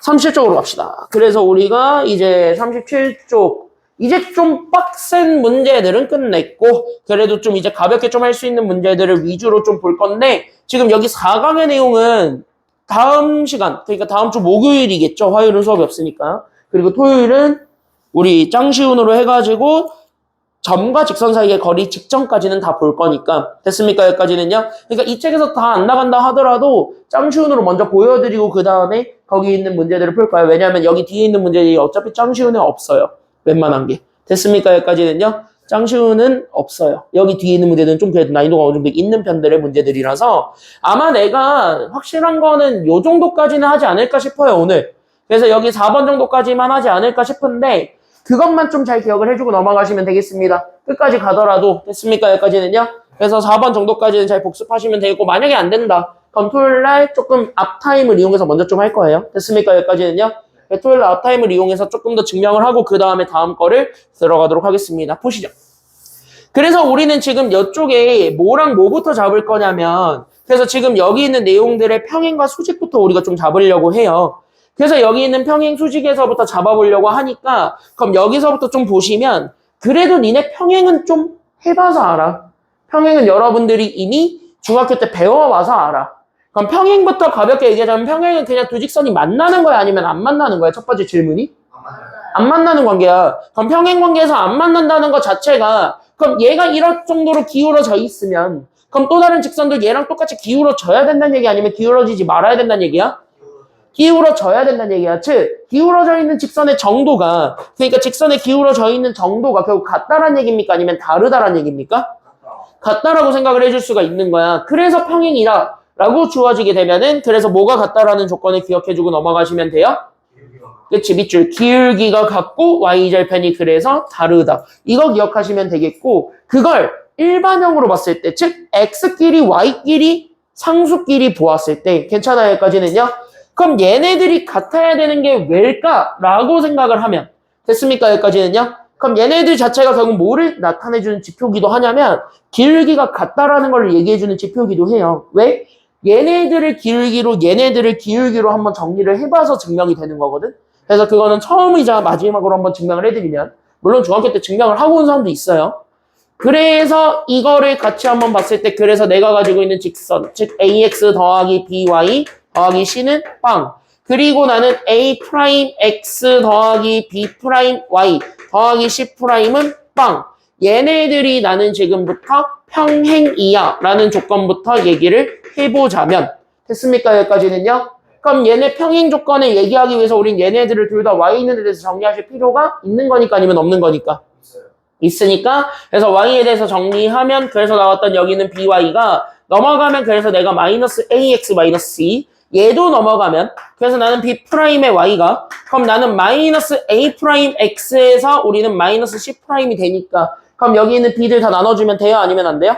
37쪽으로 갑시다. 그래서 우리가 이제 37쪽 이제 좀 빡센 문제들은 끝냈고 그래도 좀 이제 가볍게 좀 할 수 있는 문제들을 위주로 좀 볼 건데 지금 여기 4강의 내용은 다음 시간 그러니까 다음 주 목요일이겠죠. 화요일은 수업이 없으니까. 그리고 토요일은 우리 짱시운으로 해가지고 점과 직선 사이의 거리 직전까지는 다 볼 거니까. 됐습니까? 여기까지는요? 그러니까 이 책에서 다 안 나간다 하더라도 짱시운으로 먼저 보여드리고 그 다음에 거기 있는 문제들을 풀 거예요. 왜냐하면 여기 뒤에 있는 문제들이 어차피 짱시운에 없어요. 웬만한 게. 됐습니까? 여기까지는요? 짱시운은 없어요. 여기 뒤에 있는 문제들은 좀 그래도 난이도가 어느 정도 있는 편들의 문제들이라서 아마 내가 확실한 거는 요 정도까지는 하지 않을까 싶어요, 오늘. 그래서 여기 4번 정도까지만 하지 않을까 싶은데 그것만 좀 잘 기억을 해주고 넘어가시면 되겠습니다. 끝까지 가더라도. 됐습니까? 여기까지는요? 그래서 4번 정도까지는 잘 복습하시면 되겠고 만약에 안 된다. 그럼 토요일날 조금 앞타임을 이용해서 먼저 좀 할 거예요. 됐습니까? 여기까지는요? 토요일날 앞타임을 이용해서 조금 더 증명을 하고 그 다음에 다음 거를 들어가도록 하겠습니다. 보시죠. 그래서 우리는 지금 이쪽에 뭐랑 뭐부터 잡을 거냐면 그래서 지금 여기 있는 내용들의 평행과 수직부터 우리가 좀 잡으려고 해요. 그래서 여기 있는 평행 수직에서부터 잡아보려고 하니까 그럼 여기서부터 좀 보시면 그래도 니네 평행은 좀 해봐서 알아. 평행은 여러분들이 이미 중학교 때 배워와서 알아. 그럼 평행부터 가볍게 얘기하자면 평행은 그냥 두 직선이 만나는 거야 아니면 안 만나는 거야? 첫 번째 질문이? 안 만나는 관계야. 그럼 평행 관계에서 안 만난다는 것 자체가 그럼 얘가 이럴 정도로 기울어져 있으면 그럼 또 다른 직선도 얘랑 똑같이 기울어져야 된다는 얘기 아니면 기울어지지 말아야 된다는 얘기야? 기울어져야 된다는 얘기야. 즉 기울어져 있는 직선의 정도가 그러니까 직선에 기울어져 있는 정도가 결국 같다란 얘기입니까? 아니면 다르다란 얘기입니까? 같다라고 생각을 해줄 수가 있는 거야. 그래서 평행이라 라고 주어지게 되면은 그래서 뭐가 같다라는 조건을 기억해주고 넘어가시면 돼요. 그치 밑줄 기울기가 같고 y절편이 그래서 다르다. 이거 기억하시면 되겠고 그걸 일반형으로 봤을 때 즉 x끼리 y끼리 상수끼리 보았을 때 괜찮아요? 여기까지는요? 그럼 얘네들이 같아야 되는 게 왜일까라고 생각을 하면 됐습니까? 여기까지는요? 그럼 얘네들 자체가 결국 뭐를 나타내주는 지표기도 하냐면 기울기가 같다라는 걸 얘기해주는 지표기도 해요. 왜? 얘네들을 기울기로 한번 정리를 해봐서 증명이 되는 거거든. 그래서 그거는 처음이자 마지막으로 한번 증명을 해드리면 물론 중학교 때 증명을 하고 온 사람도 있어요. 그래서 이거를 같이 한번 봤을 때 그래서 내가 가지고 있는 직선 즉 ax 더하기 by 더하기 c는 빵. 그리고 나는 a 프라임 x 더하기 b 프라임 y 더하기 c'은 빵. 얘네들이 나는 지금부터 평행이야 라는 조건부터 얘기를 해보자면 됐습니까? 여기까지는요? 그럼 얘네 평행 조건을 얘기하기 위해서 우린 얘네들을 둘 다 y에 대해서 정리하실 필요가 있는 거니까 아니면 없는 거니까? 있으니까 그래서 y에 대해서 정리하면 그래서 나왔던 여기는 by가 넘어가면 그래서 내가 마이너스 ax 마이너스 c 얘도 넘어가면 그래서 나는 b'의 y가 그럼 나는 마이너스 a'x에서 우리는 마이너스 c'이 되니까 그럼 여기 있는 b들 다 나눠주면 돼요? 아니면 안 돼요?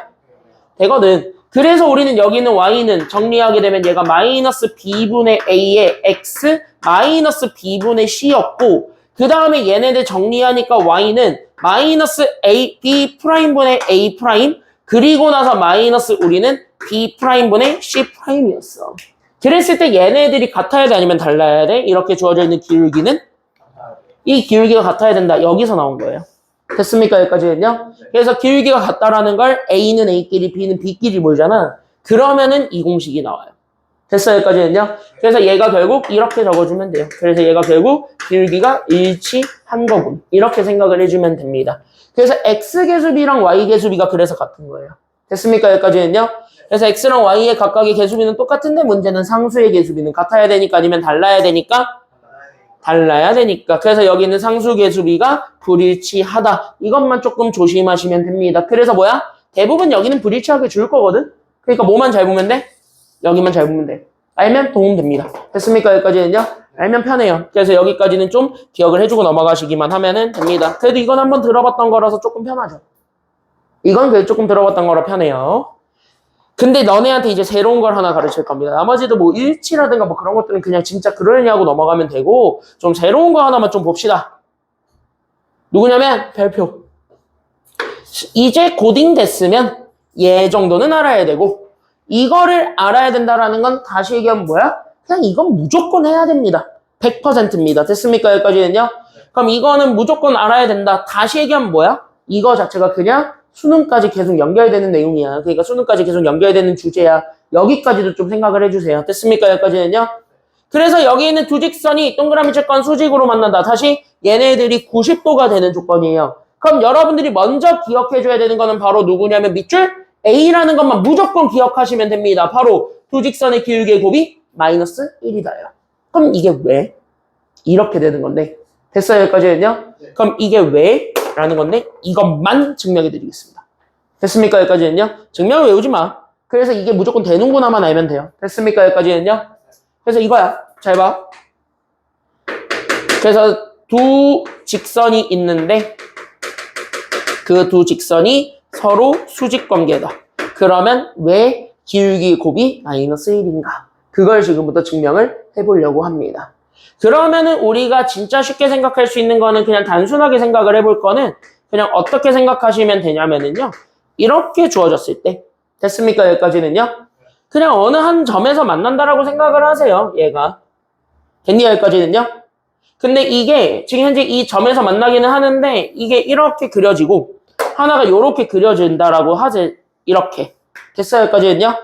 되거든. 그래서 우리는 여기 있는 y는 정리하게 되면 얘가 마이너스 b분의 a의 x 마이너스 b분의 c였고 그 다음에 얘네들 정리하니까 y는 마이너스 a b 프라임분의 a 프라임 그리고 나서 마이너스 우리는 B'분의 C'이었어. 그랬을 때 얘네들이 같아야 돼 아니면 달라야 돼? 이렇게 주어져 있는 기울기는 이 기울기가 같아야 된다. 여기서 나온 거예요. 됐습니까? 여기까지는요? 그래서 기울기가 같다라는 걸 A는 A끼리 B는 B끼리 모이잖아. 그러면은 이 공식이 나와요. 됐어요? 여기까지는요? 그래서 얘가 결국 이렇게 적어주면 돼요. 그래서 얘가 결국 기울기가 일치한 거군. 이렇게 생각을 해주면 됩니다. 그래서 X계수비랑 Y계수비가 그래서 같은 거예요. 됐습니까? 여기까지는요? 그래서 X랑 Y의 각각의 계수비는 똑같은데 문제는 상수의 계수비는 같아야 되니까 아니면 달라야 되니까? 달라야 되니까. 그래서 여기 있는 상수 계수비가 불일치하다. 이것만 조금 조심하시면 됩니다. 그래서 뭐야? 대부분 여기는 불일치하게 줄 거거든? 그러니까 뭐만 잘 보면 돼? 여기만 잘 보면 돼. 알면 도움됩니다. 됐습니까? 여기까지는요? 알면 편해요. 그래서 여기까지는 좀 기억을 해주고 넘어가시기만 하면 됩니다. 그래도 이건 한번 들어봤던 거라서 조금 편하죠. 이건 그래도 조금 들어봤던 거라 편해요. 근데 너네한테 이제 새로운 걸 하나 가르칠 겁니다. 나머지도 뭐 일치라든가 뭐 그런 것들은 그냥 진짜 그러냐고 넘어가면 되고 좀 새로운 거 하나만 좀 봅시다. 누구냐면 별표. 이제 고딩 됐으면 얘 정도는 알아야 되고 이거를 알아야 된다라는 건 다시 얘기하면 뭐야? 그냥 이건 무조건 해야 됩니다. 100%입니다. 됐습니까? 여기까지는요? 그럼 이거는 무조건 알아야 된다. 다시 얘기하면 뭐야? 이거 자체가 그냥 수능까지 계속 연결되는 내용이야. 그러니까 수능까지 계속 연결되는 주제야. 여기까지도 좀 생각을 해주세요. 됐습니까? 여기까지는요? 그래서 여기 있는 두 직선이 동그라미 채권 수직으로 만난다. 다시 얘네들이 90도가 되는 조건이에요. 그럼 여러분들이 먼저 기억해줘야 되는 거는 바로 누구냐면 밑줄 A라는 것만 무조건 기억하시면 됩니다. 바로 두 직선의 기울기의 곱이 마이너스 1이다요. 그럼 이게 왜? 이렇게 되는 건데. 됐어요? 여기까지는요? 그럼 이게 왜? 라는 건데 이것만 증명해 드리겠습니다. 됐습니까? 여기까지는요? 증명을 외우지 마. 그래서 이게 무조건 되는구나만 알면 돼요. 됐습니까? 여기까지는요? 그래서 이거야. 잘 봐. 그래서 두 직선이 있는데 그 두 직선이 서로 수직 관계다. 그러면 왜 기울기 곱이 마이너스 1인가? 그걸 지금부터 증명을 해보려고 합니다. 그러면은 우리가 진짜 쉽게 생각할 수 있는 거는 그냥 단순하게 생각을 해볼 거는 그냥 어떻게 생각하시면 되냐면은요. 이렇게 주어졌을 때 됐습니까? 여기까지는요. 그냥 어느 한 점에서 만난다라고 생각을 하세요. 얘가. 됐니? 여기까지는요. 근데 이게 지금 현재 이 점에서 만나기는 하는데 이게 이렇게 그려지고 하나가 이렇게 그려진다라고 하지. 이렇게. 됐어요? 여기까지는요.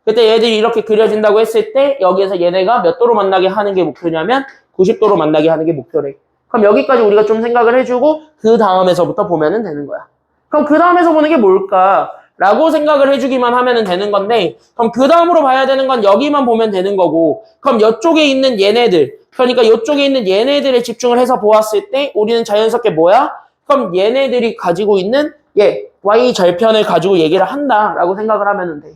그때 얘들이 이렇게 그려진다고 했을 때 여기에서 얘네가 몇 도로 만나게 하는 게 목표냐면 90도로 만나게 하는 게 목표래. 그럼 여기까지 우리가 좀 생각을 해주고 그 다음에서부터 보면 되는 거야. 그럼 그 다음에서 보는 게 뭘까? 라고 생각을 해주기만 하면 되는 건데 그럼 그 다음으로 봐야 되는 건 여기만 보면 되는 거고 그럼 이쪽에 있는 얘네들 그러니까 이쪽에 있는 얘네들에 집중을 해서 보았을 때 우리는 자연스럽게 뭐야? 그럼 얘네들이 가지고 있는 y 절편을 가지고 얘기를 한다라고 생각을 하면 돼.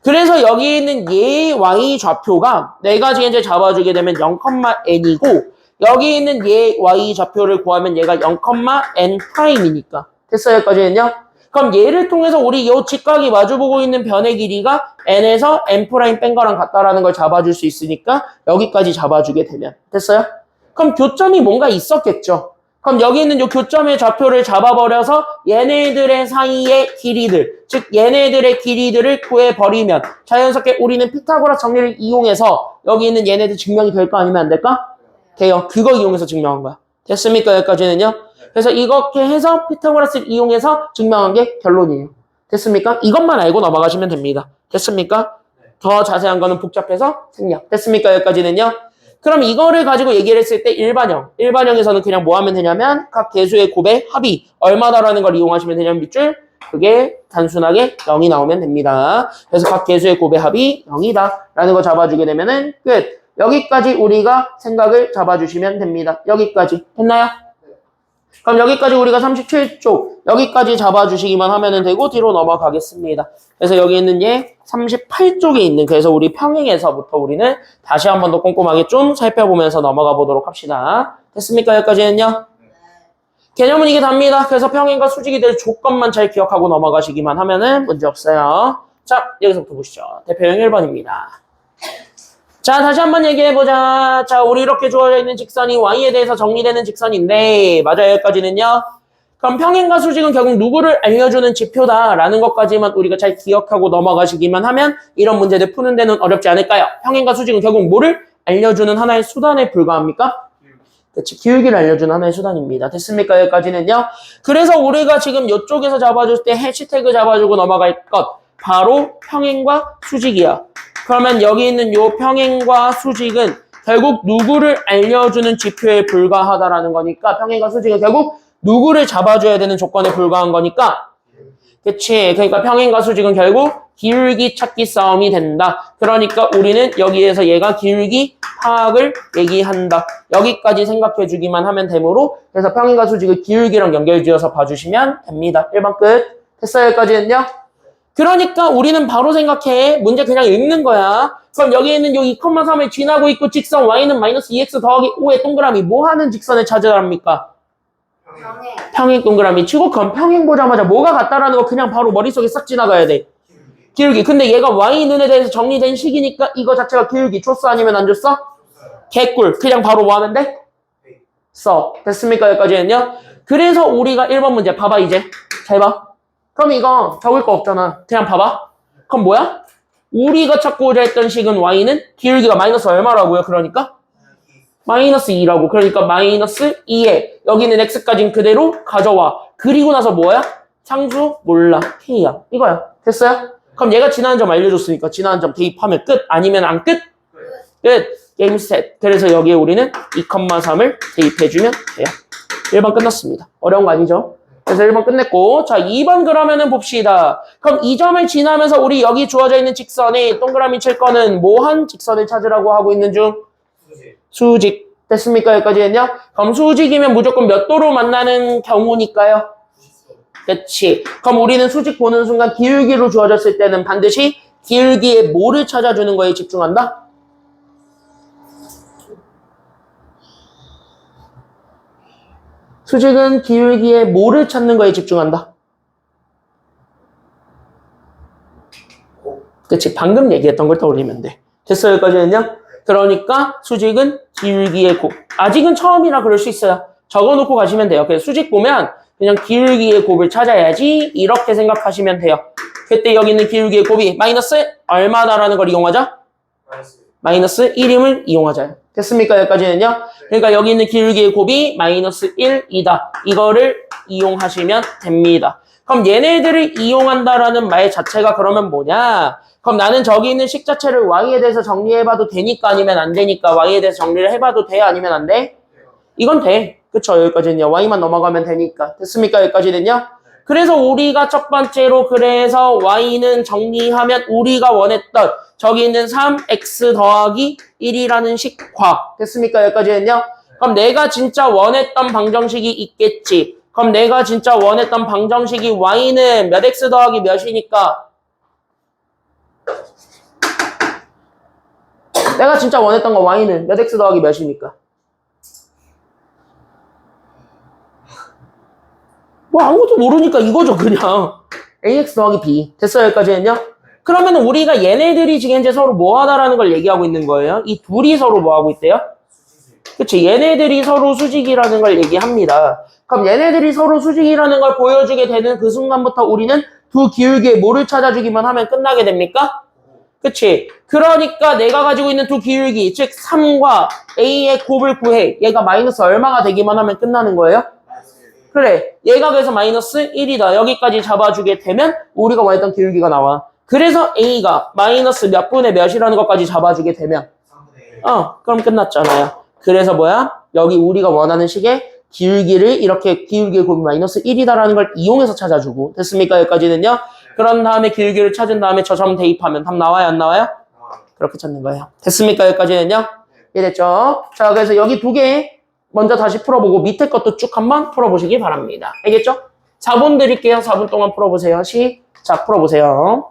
그래서 여기 있는 얘 y 좌표가 내가 지금 이제 잡아주게 되면 0,n이고 여기 있는 얘 y 좌표를 구하면 얘가 0,n'이니까 됐어요? 여기까지는요? 그럼 얘를 통해서 우리 이 직각이 마주보고 있는 변의 길이가 n에서 n' 뺀 거랑 같다라는 걸 잡아줄 수 있으니까 여기까지 잡아주게 되면 됐어요? 그럼 교점이 뭔가 있었겠죠? 그럼 여기 있는 이 교점의 좌표를 잡아버려서 얘네들의 사이의 길이들, 즉 얘네들의 길이들을 구해버리면 자연스럽게 우리는 피타고라스 정리를 이용해서 여기 있는 얘네들 증명이 될까 아니면 안 될까? 돼요. 그거 이용해서 증명한 거야. 됐습니까? 여기까지는요? 그래서 이렇게 해서 피타고라스를 이용해서 증명한 게 결론이에요. 됐습니까? 이것만 알고 넘어가시면 됩니다. 됐습니까? 더 자세한 거는 복잡해서 생략. 됐습니까? 여기까지는요? 그럼 이거를 가지고 얘기를 했을 때 일반형에서는 그냥 뭐 하면 되냐면 각 계수의 곱의 합이 얼마다라는 걸 이용하시면 되냐면 밑줄 그게 단순하게 0이 나오면 됩니다. 그래서 각 계수의 곱의 합이 0이다 라는 거 잡아주게 되면은 끝. 여기까지 우리가 생각을 잡아주시면 됩니다. 여기까지 됐나요? 그럼 여기까지 우리가 37쪽 여기까지 잡아주시기만 하면 되고 뒤로 넘어가겠습니다. 그래서 여기 있는 얘 38쪽에 있는 그래서 우리 평행에서부터 우리는 다시 한 번 더 꼼꼼하게 좀 살펴보면서 넘어가 보도록 합시다. 됐습니까? 여기까지는요? 개념은 이게 답니다. 그래서 평행과 수직이 될 조건만 잘 기억하고 넘어가시기만 하면은 문제 없어요. 자, 여기서부터 보시죠. 대표형 1번입니다. 자, 다시 한번 얘기해보자. 자, 우리 이렇게 주어져 있는 직선이 y에 대해서 정리되는 직선인데, 맞아요, 여기까지는요? 그럼 평행과 수직은 결국 누구를 알려주는 지표다라는 것까지만 우리가 잘 기억하고 넘어가시기만 하면 이런 문제들 푸는 데는 어렵지 않을까요? 평행과 수직은 결국 뭐를 알려주는 하나의 수단에 불과합니까? 그치, 기울기를 알려주는 하나의 수단입니다. 됐습니까? 여기까지는요. 그래서 우리가 지금 이쪽에서 잡아줄 때 해시태그 잡아주고 넘어갈 것 바로 평행과 수직이야. 그러면 여기 있는 요 평행과 수직은 결국 누구를 알려주는 지표에 불과하다라는 거니까 평행과 수직은 결국 누구를 잡아줘야 되는 조건에 불과한 거니까 그치? 그러니까 평행과 수직은 결국 기울기 찾기 싸움이 된다. 그러니까 우리는 여기에서 얘가 기울기 파악을 얘기한다. 여기까지 생각해 주기만 하면 되므로 그래서 평행과 수직을 기울기랑 연결지어서 봐주시면 됩니다. 1번 끝. 됐어요? 여기까지는요? 그러니까 우리는 바로 생각해. 문제 그냥 읽는 거야. 그럼 여기 있는 요 2,3을 지나고 있고 직선 y는 마이너스 2x 더하기 5의 동그라미 뭐 하는 직선을 찾으랍니까? 평행. 평행 동그라미 치고 그럼 평행 보자마자 뭐가 같다라는 거 그냥 바로 머릿속에 싹 지나가야 돼. 기울기. 근데 얘가 y 눈에 대해서 정리된 식이니까 이거 자체가 기울기 줬어 아니면 안 줬어? 개꿀. 그냥 바로 뭐 하면 돼? 써. 됐습니까? 여기까지는요? 그래서 우리가 1번 문제 봐봐 이제. 잘 봐. 그럼 이거 적을 거 없잖아. 그냥 봐봐. 그럼 뭐야? 우리가 찾고자 했던 식은 y는 기울기가 마이너스 얼마라고요? 그러니까? 마이너스 2라고. 그러니까 마이너스 2에 여기는 x까지는 그대로 가져와. 그리고 나서 뭐야? 상수 몰라. k야. 이거야. 됐어요? 그럼 얘가 지나는 점 알려줬으니까 지나는 점 대입하면 끝. 아니면 안 끝? 끝. 게임 셋. 그래서 여기에 우리는 2,3을 대입해주면 돼요. 1번 끝났습니다. 어려운 거 아니죠? 그래서 1번 끝냈고 자 2번 그러면은 봅시다. 그럼 이 점을 지나면서 우리 여기 주어져 있는 직선에 동그라미 칠 거는 뭐한 직선을 찾으라고 하고 있는 중? 수직. 됐습니까? 여기까지 했냐? 그럼 수직이면 무조건 몇 도로 만나는 경우니까요? 그치. 그럼 우리는 수직 보는 순간 기울기로 주어졌을 때는 반드시 기울기의 뭐를 찾아주는 거에 집중한다? 수직은 기울기의 뭐를 찾는 거에 집중한다? 그치. 방금 얘기했던 걸 떠올리면 돼. 됐어요? 여기까지는요? 그러니까 수직은 기울기의 곱. 아직은 처음이라 그럴 수 있어요. 적어놓고 가시면 돼요. 그래서 수직 보면 그냥 기울기의 곱을 찾아야지 이렇게 생각하시면 돼요. 그때 여기 있는 기울기의 곱이 마이너스 얼마다라는 걸 이용하자? 마이너스 1임을 이용하자. 됐습니까? 여기까지는요? 그러니까 여기 있는 기울기의 곱이 마이너스 1이다. 이거를 이용하시면 됩니다. 그럼 얘네들을 이용한다라는 말 자체가 그러면 뭐냐? 그럼 나는 저기 있는 식 자체를 y에 대해서 정리해봐도 되니까 아니면 안 되니까 y에 대해서 정리를 해봐도 돼 아니면 안 돼? 이건 돼. 그쵸? 여기까지는요. y만 넘어가면 되니까. 됐습니까? 여기까지는요? 그래서 우리가 첫 번째로 그래서 y는 정리하면 우리가 원했던 저기 있는 3x 더하기 1이라는 식과. 됐습니까? 여기까지는요? 그럼 내가 진짜 원했던 방정식이 있겠지. 그럼 내가 진짜 원했던 방정식이 y는 몇 x 더하기 몇이니까 내가 진짜 원했던 거 y는 몇 x 더하기 몇이니까 뭐 아무것도 모르니까 이거죠 그냥 ax 더하기 b. 됐어요? 여기까지는요? 그러면 우리가 얘네들이 지금 이제 서로 뭐 하다라는 걸 얘기하고 있는 거예요. 이 둘이 서로 뭐 하고 있대요? 그치? 얘네들이 서로 수직이라는 걸 얘기합니다. 그럼 얘네들이 서로 수직이라는 걸 보여주게 되는 그 순간부터 우리는 두 기울기의 뭐를 찾아주기만 하면 끝나게 됩니까? 그치? 그러니까 내가 가지고 있는 두 기울기, 즉 3과 a의 곱을 구해. 얘가 마이너스 얼마가 되기만 하면 끝나는 거예요? 그래. 얘가 그래서 마이너스 1이다. 여기까지 잡아주게 되면 우리가 원했던 기울기가 나와. 그래서 a가 마이너스 몇 분의 몇이라는 것까지 잡아주게 되면 그럼 끝났잖아요. 그래서 뭐야? 여기 우리가 원하는 식의 기울기를 이렇게 기울기의 곱이 마이너스 1이다라는 걸 이용해서 찾아주고. 됐습니까? 여기까지는요? 그런 다음에 기울기를 찾은 다음에 저 점 대입하면 답 나와요? 안 나와요? 그렇게 찾는 거예요. 됐습니까? 여기까지는요? 이해됐죠? 자, 그래서 여기 두 개 먼저 다시 풀어보고 밑에 것도 쭉 한번 풀어보시기 바랍니다. 알겠죠? 4분 드릴게요. 4분 동안 풀어보세요. 시작 풀어보세요.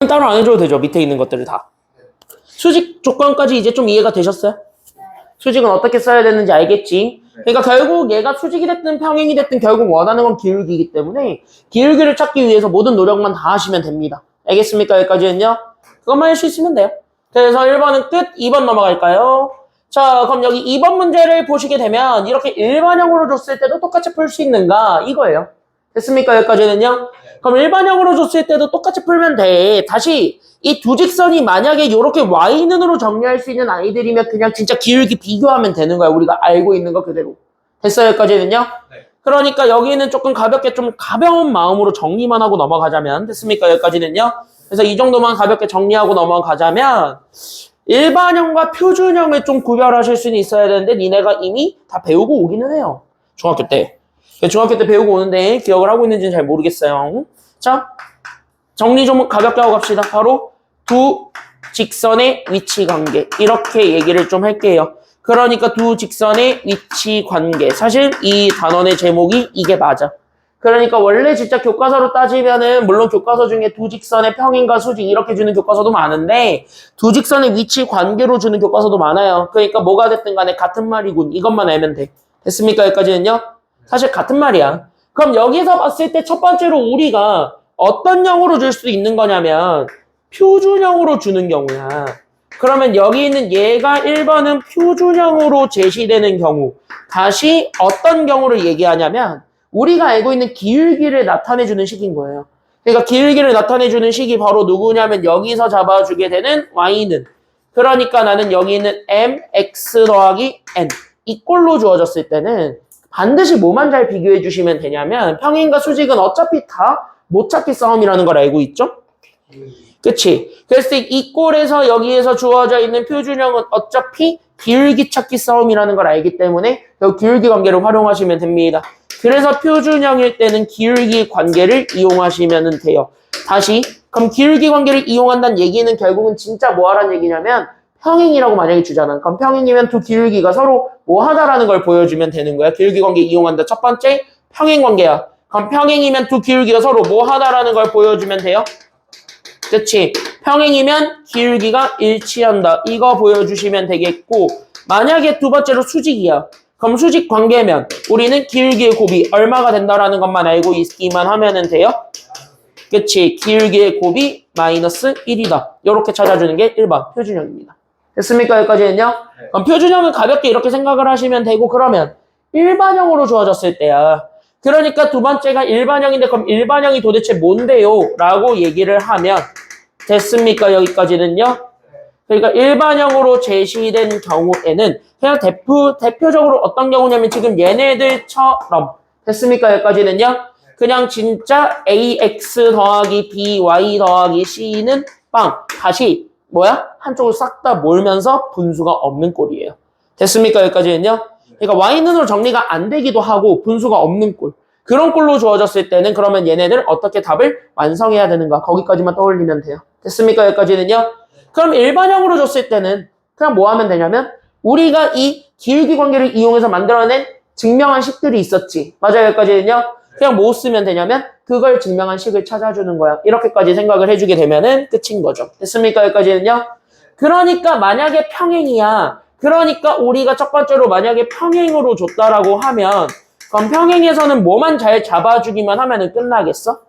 따로 안 해줘도 되죠. 밑에 있는 것들을 다. 수직 조건까지 이제 좀 이해가 되셨어요? 수직은 어떻게 써야 되는지 알겠지? 그러니까 결국 얘가 수직이 됐든 평행이 됐든 결국 원하는 건 기울기이기 때문에 기울기를 찾기 위해서 모든 노력만 다 하시면 됩니다. 알겠습니까? 여기까지는요? 그것만 할 수 있으면 돼요. 그래서 1번은 끝, 2번 넘어갈까요? 자, 그럼 여기 2번 문제를 보시게 되면 이렇게 일반형으로 줬을 때도 똑같이 풀 수 있는가? 이거예요. 됐습니까? 여기까지는요? 그럼 일반형으로 줬을 때도 똑같이 풀면 돼. 다시 이 두 직선이 만약에 이렇게 y는으로 정리할 수 있는 아이들이면 그냥 진짜 기울기 비교하면 되는 거야. 우리가 알고 있는 거 그대로. 됐어요? 여기까지는요? 네. 그러니까 여기는 조금 가볍게 좀 가벼운 마음으로 정리만 하고 넘어가자면 됐습니까? 여기까지는요? 그래서 이 정도만 가볍게 정리하고 넘어가자면 일반형과 표준형을 좀 구별하실 수는 있어야 되는데 니네가 이미 다 배우고 오기는 해요. 중학교 때. 중학교 때 배우고 오는데 기억을 하고 있는지는 잘 모르겠어요. 자, 정리 좀 가볍게 하고 갑시다. 바로 두 직선의 위치 관계. 이렇게 얘기를 좀 할게요. 그러니까 두 직선의 위치 관계. 사실 이 단원의 제목이 이게 맞아. 그러니까 원래 진짜 교과서로 따지면은 물론 교과서 중에 두 직선의 평행과 수직 이렇게 주는 교과서도 많은데 두 직선의 위치 관계로 주는 교과서도 많아요. 그러니까 뭐가 됐든 간에 같은 말이군. 이것만 알면 돼. 됐습니까? 여기까지는요? 사실 같은 말이야. 그럼 여기서 봤을 때 첫 번째로 우리가 어떤 형으로 줄 수 있는 거냐면 표준형으로 주는 경우야. 그러면 여기 있는 얘가 1번은 표준형으로 제시되는 경우. 다시 어떤 경우를 얘기하냐면 우리가 알고 있는 기울기를 나타내주는 식인 거예요. 그러니까 기울기를 나타내주는 식이 바로 누구냐면 여기서 잡아주게 되는 y는. 그러니까 나는 여기 있는 mx 더하기 n 이 꼴로 주어졌을 때는 반드시 뭐만 잘 비교해 주시면 되냐면 평행과 수직은 어차피 다 못 찾기 싸움이라는 걸 알고 있죠? 그치? 그래서 이 꼴에서 여기에서 주어져 있는 표준형은 어차피 기울기 찾기 싸움이라는 걸 알기 때문에 여기 기울기 관계를 활용하시면 됩니다. 그래서 표준형일 때는 기울기 관계를 이용하시면 돼요. 다시 그럼 기울기 관계를 이용한다는 얘기는 결국은 진짜 뭐 하라는 얘기냐면 평행이라고 만약에 주잖아. 그럼 평행이면 두 기울기가 서로 뭐 하다라는 걸 보여주면 되는 거야. 기울기 관계 이용한다. 첫 번째 평행 관계야. 그럼 평행이면 두 기울기가 서로 뭐 하다라는 걸 보여주면 돼요. 그치? 평행이면 기울기가 일치한다. 이거 보여주시면 되겠고 만약에 두 번째로 수직이야. 그럼 수직 관계면 우리는 기울기의 곱이 얼마가 된다라는 것만 알고 있기만 하면 돼요. 그치? 기울기의 곱이 마이너스 1이다. 이렇게 찾아주는 게 1번 표준형입니다. 됐습니까? 여기까지는요? 그럼 표준형은 가볍게 이렇게 생각을 하시면 되고 그러면 일반형으로 주어졌을 때야. 그러니까 두 번째가 일반형인데 그럼 일반형이 도대체 뭔데요? 라고 얘기를 하면 됐습니까? 여기까지는요? 그러니까 일반형으로 제시된 경우에는 그냥 대표적으로 어떤 경우냐면 지금 얘네들처럼 됐습니까? 여기까지는요? 그냥 진짜 ax 더하기 by 더하기 c는 빵 다시 뭐야? 한쪽을 싹 다 몰면서 분수가 없는 꼴이에요. 됐습니까? 여기까지는요? 그러니까 y는으로 정리가 안 되기도 하고 분수가 없는 꼴. 그런 꼴로 주어졌을 때는 그러면 얘네들 어떻게 답을 완성해야 되는가? 거기까지만 떠올리면 돼요. 됐습니까? 여기까지는요? 그럼 일반형으로 줬을 때는 그냥 뭐 하면 되냐면 우리가 이 기울기 관계를 이용해서 만들어낸 증명한 식들이 있었지. 맞아요? 여기까지는요? 그냥 뭐 쓰면 되냐면 그걸 증명한 식을 찾아주는 거야. 이렇게까지 생각을 해주게 되면은 끝인 거죠. 됐습니까? 여기까지는요? 그러니까 만약에 평행이야. 그러니까 우리가 첫 번째로 만약에 평행으로 줬다라고 하면 그럼 평행에서는 뭐만 잘 잡아주기만 하면은 끝나겠어?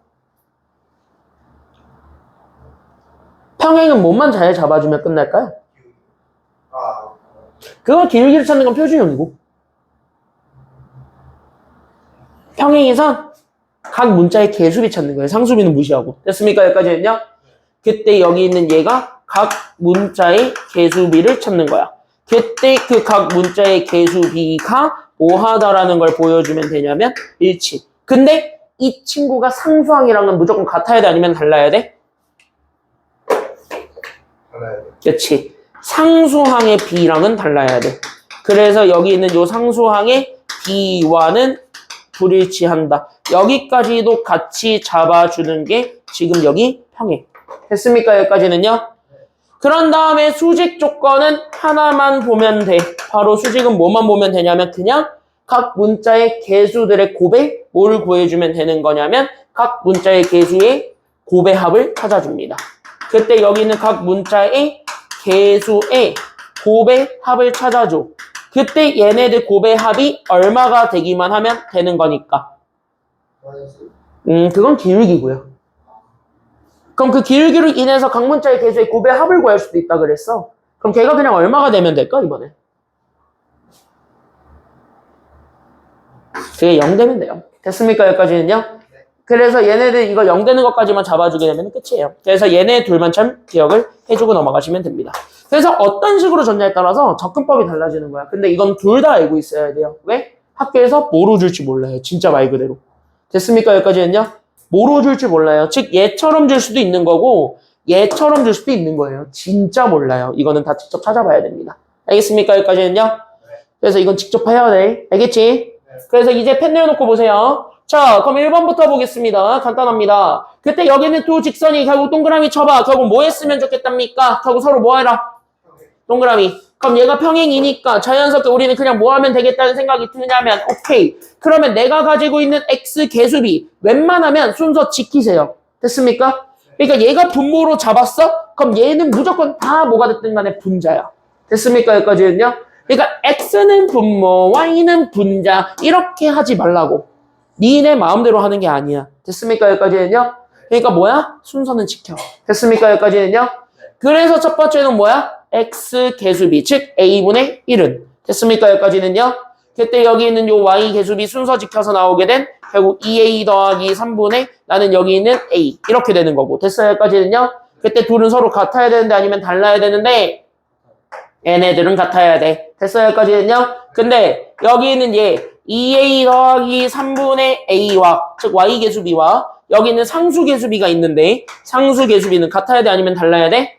평행은 뭐만 잘 잡아주면 끝날까요? 그거 기울기를 찾는 건 표준형이고 평행에선 각 문자의 개수비 찾는 거예요. 상수비는 무시하고. 됐습니까? 여기까지는요? 그때 여기 있는 얘가 각 문자의 개수비를 찾는 거야. 그때 그 각 문자의 개수비가 뭐하다라는 걸 보여주면 되냐면 일치. 근데 이 친구가 상수항이랑은 무조건 같아야 돼? 아니면 달라야 돼? 그렇지. 상수항의 b랑은 달라야 돼. 그래서 여기 있는 요 상수항의 b와는 불일치한다. 여기까지도 같이 잡아주는 게 지금 여기 평행. 됐습니까? 여기까지는요? 그런 다음에 수직 조건은 하나만 보면 돼. 바로 수직은 뭐만 보면 되냐면 그냥 각 문자의 개수들의 곱에 뭘 구해주면 되는 거냐면 각 문자의 개수의 곱의 합을 찾아줍니다. 그때 여기 있는 각 문자의 개수의 곱의 합을 찾아줘. 그때 얘네들 곱의 합이 얼마가 되기만 하면 되는 거니까. 그건 기울기고요. 그럼 그 기울기로 인해서 각 문자의 개수의 곱의 합을 구할 수도 있다 그랬어. 그럼 걔가 그냥 얼마가 되면 될까 이번에? 그게 0 되면 돼요. 됐습니까 여기까지는요? 그래서 얘네들 이거 0 되는 것까지만 잡아주게 되면 끝이에요. 그래서 얘네 둘만 참 기억을 해주고 넘어가시면 됩니다. 그래서 어떤 식으로 줬냐에 따라서 접근법이 달라지는 거야. 근데 이건 둘 다 알고 있어야 돼요. 왜? 학교에서 뭐로 줄지 몰라요. 진짜 말 그대로. 됐습니까 여기까지는요? 뭐로 줄지 몰라요. 즉 얘처럼 줄 수도 있는 거고 얘처럼 줄 수도 있는 거예요. 진짜 몰라요. 이거는 다 직접 찾아봐야 됩니다. 알겠습니까 여기까지는요? 그래서 이건 직접 해야 돼. 알겠지? 그래서 이제 펜 내어놓고 보세요. 자, 그럼 1번부터 보겠습니다. 간단합니다. 그때 여기는 두 직선이 결국 동그라미 쳐봐. 결국 뭐 했으면 좋겠답니까? 결국 서로 뭐 해라? 동그라미. 그럼 얘가 평행이니까 자연스럽게 우리는 그냥 뭐 하면 되겠다는 생각이 드냐면 오케이. 그러면 내가 가지고 있는 x 개수비 웬만하면 순서 지키세요. 됐습니까? 그러니까 얘가 분모로 잡았어? 그럼 얘는 무조건 다 뭐가 됐든 간에 분자야. 됐습니까? 여기까지는요? 그러니까 x는 분모, y는 분자 이렇게 하지 말라고. 니네 마음대로 하는 게 아니야. 됐습니까? 여기까지는요? 그러니까 뭐야? 순서는 지켜. 됐습니까? 여기까지는요? 그래서 첫 번째는 뭐야? x 개수비, 즉 a분의 1은. 됐습니까? 여기까지는요? 그때 여기 있는 요 y 개수비 순서 지켜서 나오게 된 결국 2a 더하기 3분의 나는 여기 있는 a 이렇게 되는 거고. 됐어요? 여기까지는요? 그때 둘은 서로 같아야 되는데 아니면 달라야 되는데 얘네들은 같아야 돼. 됐어요? 여기까지는요? 근데 여기 있는 얘 2a 더하기 3분의 a와 즉 y 개수비와 여기 있는 상수 개수비가 있는데 상수 개수비는 같아야 돼 아니면 달라야 돼?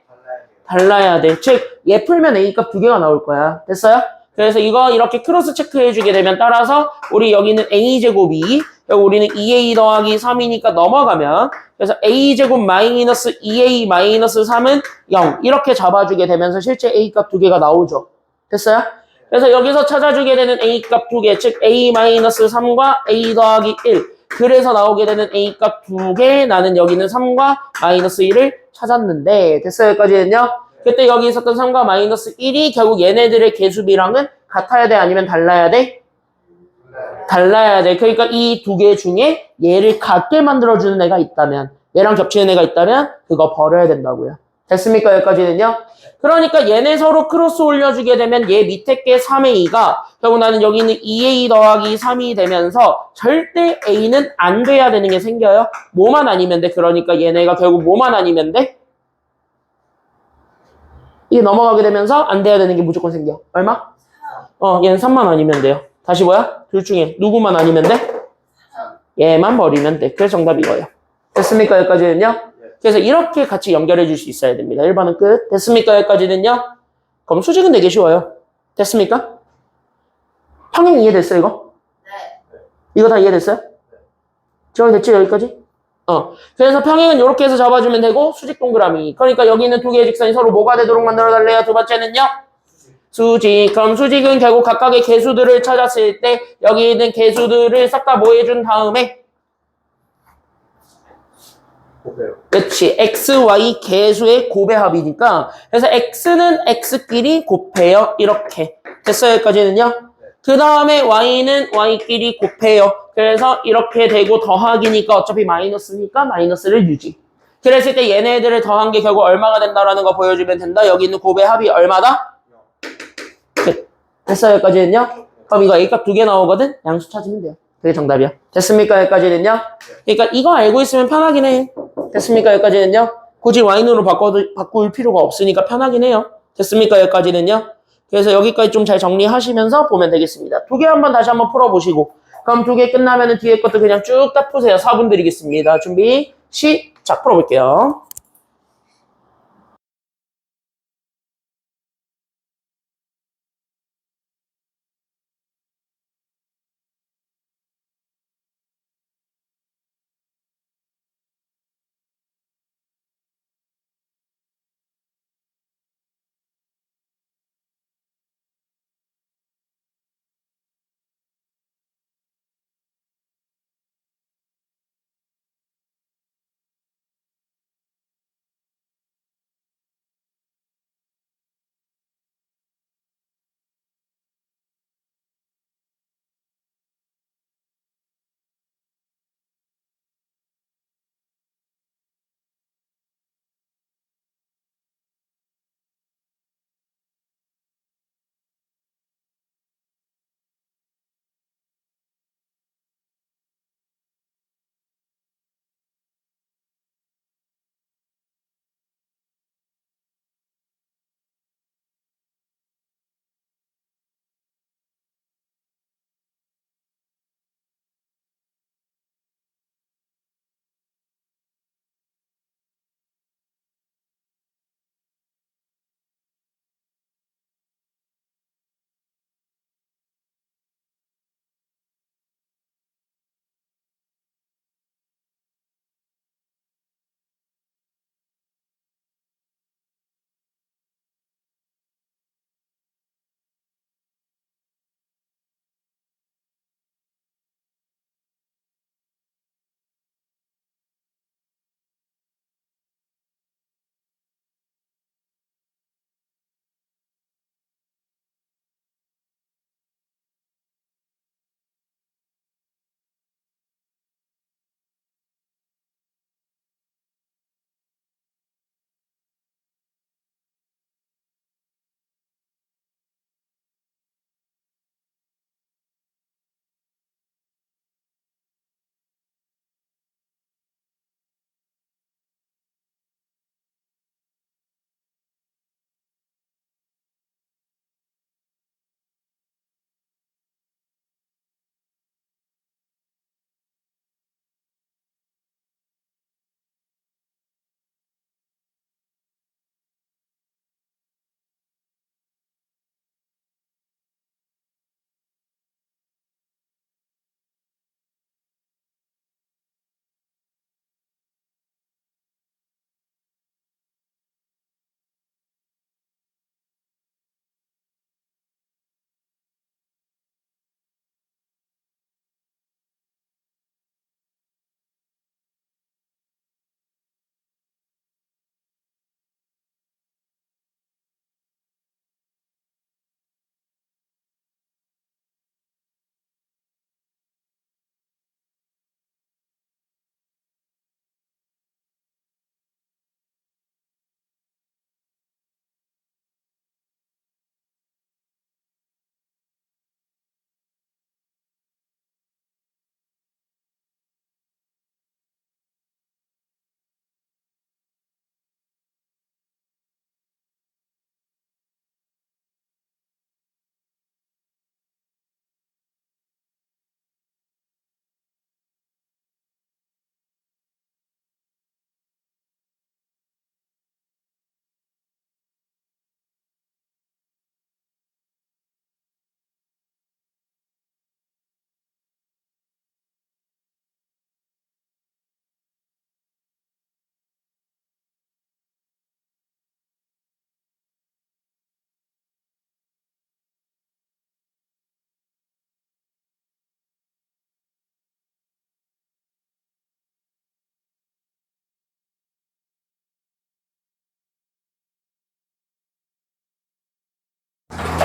달라야 돼. 즉 얘 풀면 a 값 두 개가 나올 거야. 됐어요? 그래서 이거 이렇게 크로스 체크해 주게 되면 따라서 우리 여기는 a제곱이 여기 우리는 2a 더하기 3이니까 넘어가면 그래서 a제곱 마이너스 2a 마이너스 3은 0 이렇게 잡아주게 되면서 실제 a 값 두 개가 나오죠. 됐어요? 그래서 여기서 찾아주게 되는 a 값 두 개, 즉 a 마이너스 3과 a 더하기 1 그래서 나오게 되는 a 값 두 개, 나는 여기는 3과 마이너스 1을 찾았는데 됐어요? 여기까지는요? 그때 여기 있었던 3과 마이너스 1이 결국 얘네들의 개수비랑은 같아야 돼? 아니면 달라야 돼? 달라야 돼. 그러니까 이 두 개 중에 얘를 같게 만들어주는 애가 있다면 얘랑 겹치는 애가 있다면 그거 버려야 된다고요. 됐습니까? 여기까지는요? 그러니까 얘네 서로 크로스 올려주게 되면 얘 밑에 게 3a가 결국 나는 여기 있는 2a 더하기 3이 되면서 절대 a는 안 돼야 되는 게 생겨요. 뭐만 아니면 돼. 그러니까 얘네가 결국 뭐만 아니면 돼? 이게 넘어가게 되면서 안 돼야 되는 게 무조건 생겨. 얼마? 얘는 3만 아니면 돼요. 다시 뭐야? 둘 중에 누구만 아니면 돼? 얘만 버리면 돼. 그래서 정답이 이거예요. 됐습니까? 여기까지는요? 그래서 이렇게 같이 연결해 줄 수 있어야 됩니다. 1번은 끝. 됐습니까? 여기까지는요? 그럼 수직은 되게 쉬워요. 됐습니까? 평행 이해됐어요, 이거? 네. 이거 다 이해됐어요? 정리됐지, 여기까지? 그래서 평행은 이렇게 해서 잡아주면 되고, 수직 동그라미. 그러니까 여기 있는 두 개의 직선이 서로 뭐가 되도록 만들어 달래요? 두 번째는요? 수직. 그럼 수직은 결국 각각의 개수들을 찾았을 때, 여기 있는 개수들을 싹 다 뭐 해준 다음에, 그렇지. x, y 개수의 곱의 합이니까 그래서 x는 x끼리 곱해요. 이렇게. 됐어요? 여기까지는요? 그 다음에 y는 y끼리 곱해요. 그래서 이렇게 되고 더하기니까 어차피 마이너스니까 마이너스를 유지. 그랬을 때 얘네들을 더한 게 결국 얼마가 된다라는 거 보여주면 된다. 여기 있는 곱의 합이 얼마다? 됐어요? 여기까지는요? 그럼 이거 a값 두 개 나오거든? 양수 찾으면 돼요. 그게 정답이야. 됐습니까? 여기까지는요? 그러니까 이거 알고 있으면 편하긴 해. 됐습니까? 여기까지는요? 굳이 y으로 바꿀 필요가 없으니까 편하긴 해요. 됐습니까? 여기까지는요? 그래서 여기까지 좀 잘 정리하시면서 보면 되겠습니다. 두 개 한번 다시 한번 풀어보시고 그럼 두 개 끝나면 뒤에 것도 그냥 쭉 다 푸세요. 4분 드리겠습니다. 준비 시작 풀어볼게요.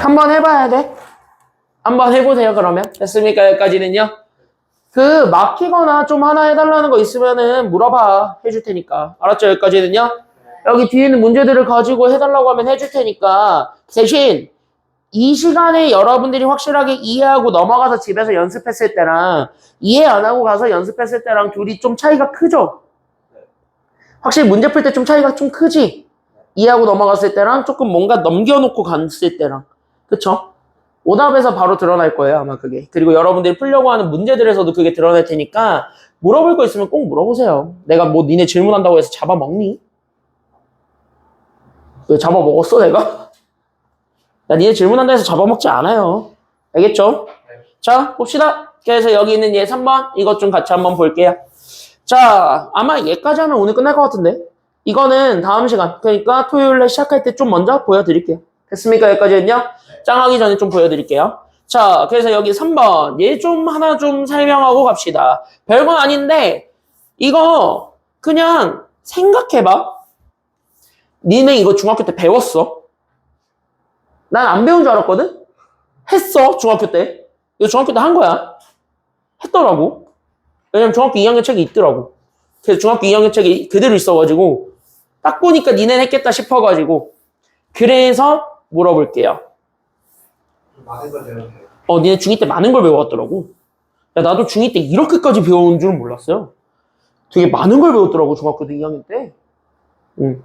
한번 해봐야 돼. 한번 해보세요, 그러면. 됐습니까? 여기까지는요. 그, 막히거나 좀 하나 해달라는 거 있으면은 물어봐. 해줄 테니까. 알았죠? 여기까지는요. 여기 뒤에 있는 문제들을 가지고 해달라고 하면 해줄 테니까. 대신, 이 시간에 여러분들이 확실하게 이해하고 넘어가서 집에서 연습했을 때랑, 이해 안 하고 가서 연습했을 때랑 둘이 좀 차이가 크죠? 확실히 문제 풀 때 좀 차이가 좀 크지? 이해하고 넘어갔을 때랑 조금 뭔가 넘겨놓고 갔을 때랑. 그쵸? 오답에서 바로 드러날 거예요, 아마 그게. 그리고 여러분들이 풀려고 하는 문제들에서도 그게 드러날 테니까 물어볼 거 있으면 꼭 물어보세요. 내가 뭐 니네 질문한다고 해서 잡아먹니? 왜 잡아먹었어, 내가? 나 니네 질문한다 해서 잡아먹지 않아요. 알겠죠? 자, 봅시다. 그래서 여기 있는 얘 3번 이것 좀 같이 한번 볼게요. 자, 아마 얘까지 하면 오늘 끝날 것 같은데 이거는 다음 시간, 그러니까 토요일에 시작할 때 좀 먼저 보여드릴게요. 됐습니까? 여기까지는요? 짱하기 전에 좀 보여드릴게요. 자, 그래서 여기 3번 얘 좀 하나 좀 설명하고 갑시다. 별건 아닌데 이거 그냥 생각해봐. 니네 이거 중학교 때 배웠어? 난 안 배운 줄 알았거든? 했어, 중학교 때. 이거 중학교 때 한 거야. 했더라고. 왜냐면 중학교 2학년 책이 있더라고. 그래서 중학교 2학년 책이 그대로 있어가지고 딱 보니까 니네는 했겠다 싶어가지고 그래서 물어볼게요. 많은 걸 배우세요. 니네 중2 때 많은 걸 배웠더라고. 야, 나도 중2 때 이렇게까지 배운 줄은 몰랐어요. 되게 많은 걸 배웠더라고, 중학교 2학년 때. 응.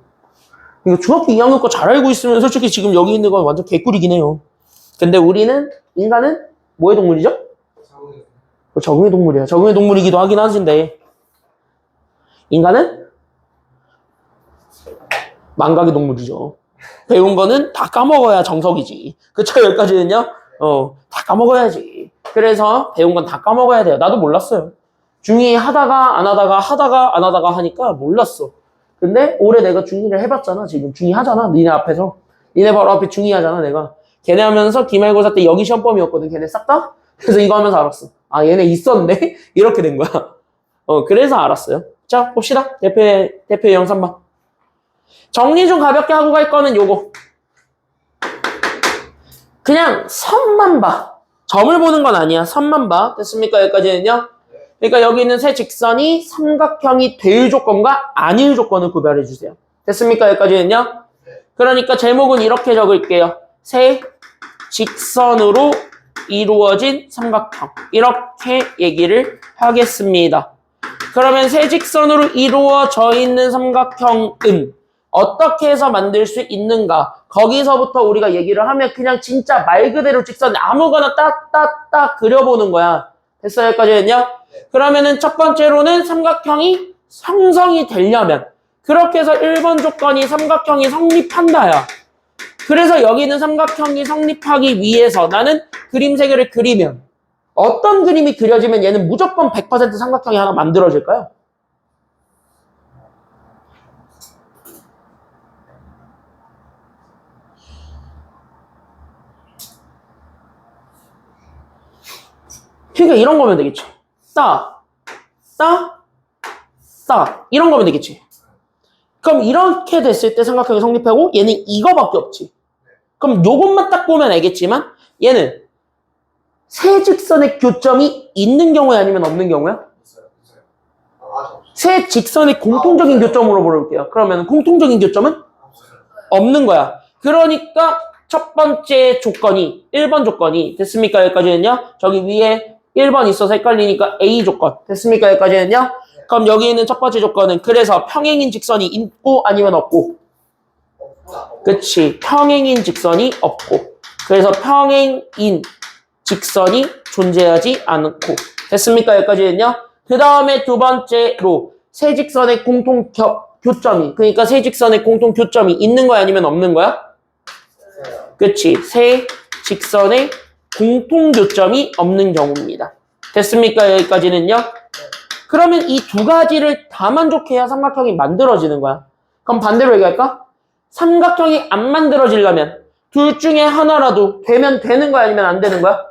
이거 중학교 2학년 거 잘 알고 있으면 솔직히 지금 여기 있는 건 완전 개꿀이긴 해요. 근데 우리는, 인간은 뭐의 동물이죠? 적응의 동물이야. 적응의 동물이기도 하긴 하신데 인간은 망각의 동물이죠. 배운 거는 다 까먹어야 정석이지. 그쵸? 여기까지는요? 다 까먹어야지. 그래서 배운 건 다 까먹어야 돼요. 나도 몰랐어요. 중2 하다가 안 하다가 하다가 안 하다가 하니까 몰랐어. 근데 올해 내가 중2를 해봤잖아. 지금 중2 하잖아. 니네 앞에서. 니네 바로 앞에 중2 하잖아, 내가. 걔네 하면서 기말고사 때 여기 시험범위였거든. 걔네 싹 다? 그래서 이거 하면서 알았어. 아, 얘네 있었네? 이렇게 된 거야. 그래서 알았어요. 자, 봅시다. 대표 영상만. 정리 좀 가볍게 하고 갈 거는 요거. 그냥 선만 봐. 점을 보는 건 아니야. 선만 봐. 됐습니까? 여기까지는요? 그러니까 여기 있는 세 직선이 삼각형이 될 조건과 아닐 조건을 구별해 주세요. 됐습니까? 여기까지는요? 그러니까 제목은 이렇게 적을게요. 세 직선으로 이루어진 삼각형. 이렇게 얘기를 하겠습니다. 그러면 세 직선으로 이루어져 있는 삼각형은 어떻게 해서 만들 수 있는가? 거기서부터 우리가 얘기를 하면 그냥 진짜 말 그대로 직선 아무거나 딱 그려보는 거야. 됐어요? 여기까지는요? 그러면은 첫 번째로는 삼각형이 형성이 되려면 그렇게 해서 1번 조건이 삼각형이 성립한다야. 그래서 여기 있는 삼각형이 성립하기 위해서 나는 그림 세 개를 그리면 어떤 그림이 그려지면 얘는 무조건 100% 삼각형이 하나 만들어질까요? 그러니까 이런 거면 되겠지. 이런 거면 되겠지. 그럼 이렇게 됐을 때 삼각형이 성립하고 얘는 이거밖에 없지. 그럼 요것만 딱 보면 알겠지만 얘는 세 직선의 교점이 있는 경우야 아니면 없는 경우야? 있어요. 없어요. 세 직선의 공통적인 교점으로 물어볼게요. 그러면 공통적인 교점은 없어요. 없는 거야. 그러니까 첫 번째 조건이 1번 조건이 됐습니까? 여기까지는요. 저기 위에 1번 있어서 헷갈리니까 A 조건 됐습니까? 여기까지는요. 그럼 여기 있는 첫 번째 조건은 그래서 평행인 직선이 있고 아니면 없고. 그치. 평행인 직선이 없고. 그래서 평행인 직선이 존재하지 않고. 됐습니까? 여기까지는요. 그 다음에 두 번째로 세 직선의 공통 교점이 그러니까 세 직선의 공통 교점이 있는 거야 아니면 없는 거야? 그치. 세 직선의 공통 교점이 없는 경우입니다. 됐습니까? 여기까지는요. 그러면 이 두 가지를 다 만족해야 삼각형이 만들어지는 거야. 그럼 반대로 얘기할까? 삼각형이 안 만들어지려면 둘 중에 하나라도 되면 되는 거야 아니면 안 되는 거야?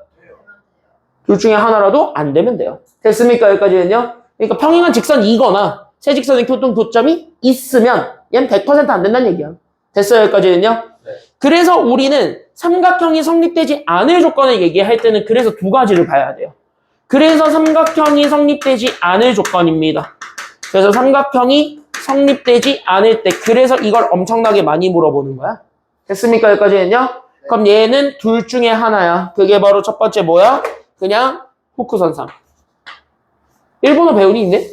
둘 중에 하나라도 안 되면 돼요. 됐습니까? 여기까지는요. 그러니까 평행한 직선이거나 세 직선의 교통 교점이 있으면 얘는 100% 안 된다는 얘기야. 됐어요? 여기까지는요. 그래서 우리는 삼각형이 성립되지 않을 조건을 얘기할 때는 그래서 두 가지를 봐야 돼요. 그래서 삼각형이 성립되지 않을 조건입니다. 그래서 삼각형이 성립되지 않을 때 그래서 이걸 엄청나게 많이 물어보는 거야. 됐습니까? 여기까지는요? 그럼 얘는 둘 중에 하나야. 그게 바로 첫 번째 뭐야? 그냥 후크선상. 일본어 배우니 있네?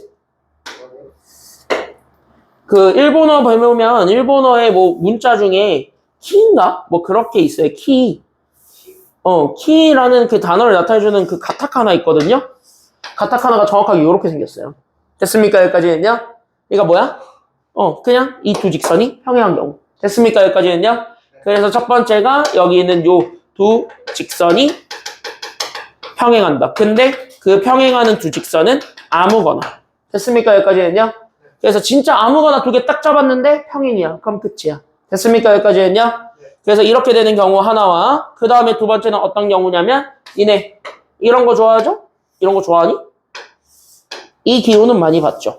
그 일본어 배우면 일본어의 뭐 문자 중에 키인가? 뭐 그렇게 있어요. 키. 키라는 그 단어를 나타내주는 그 가타카나 있거든요. 가타카나가 정확하게 이렇게 생겼어요. 됐습니까? 여기까지는요? 이거 뭐야? 그냥 이 두 직선이 평행한 경우. 됐습니까? 여기까지는요? 그래서 첫 번째가 여기 있는 요 두 직선이 평행한다. 근데 그 평행하는 두 직선은 아무거나. 됐습니까? 여기까지는요? 그래서 진짜 아무거나 두 개 딱 잡았는데 평행이야. 그럼 끝이야. 됐습니까? 여기까지는요? 그래서 이렇게 되는 경우 하나와 그 다음에 두 번째는 어떤 경우냐면 니네 이런 거 좋아하죠? 이런 거 좋아하니? 이 기호는 많이 봤죠?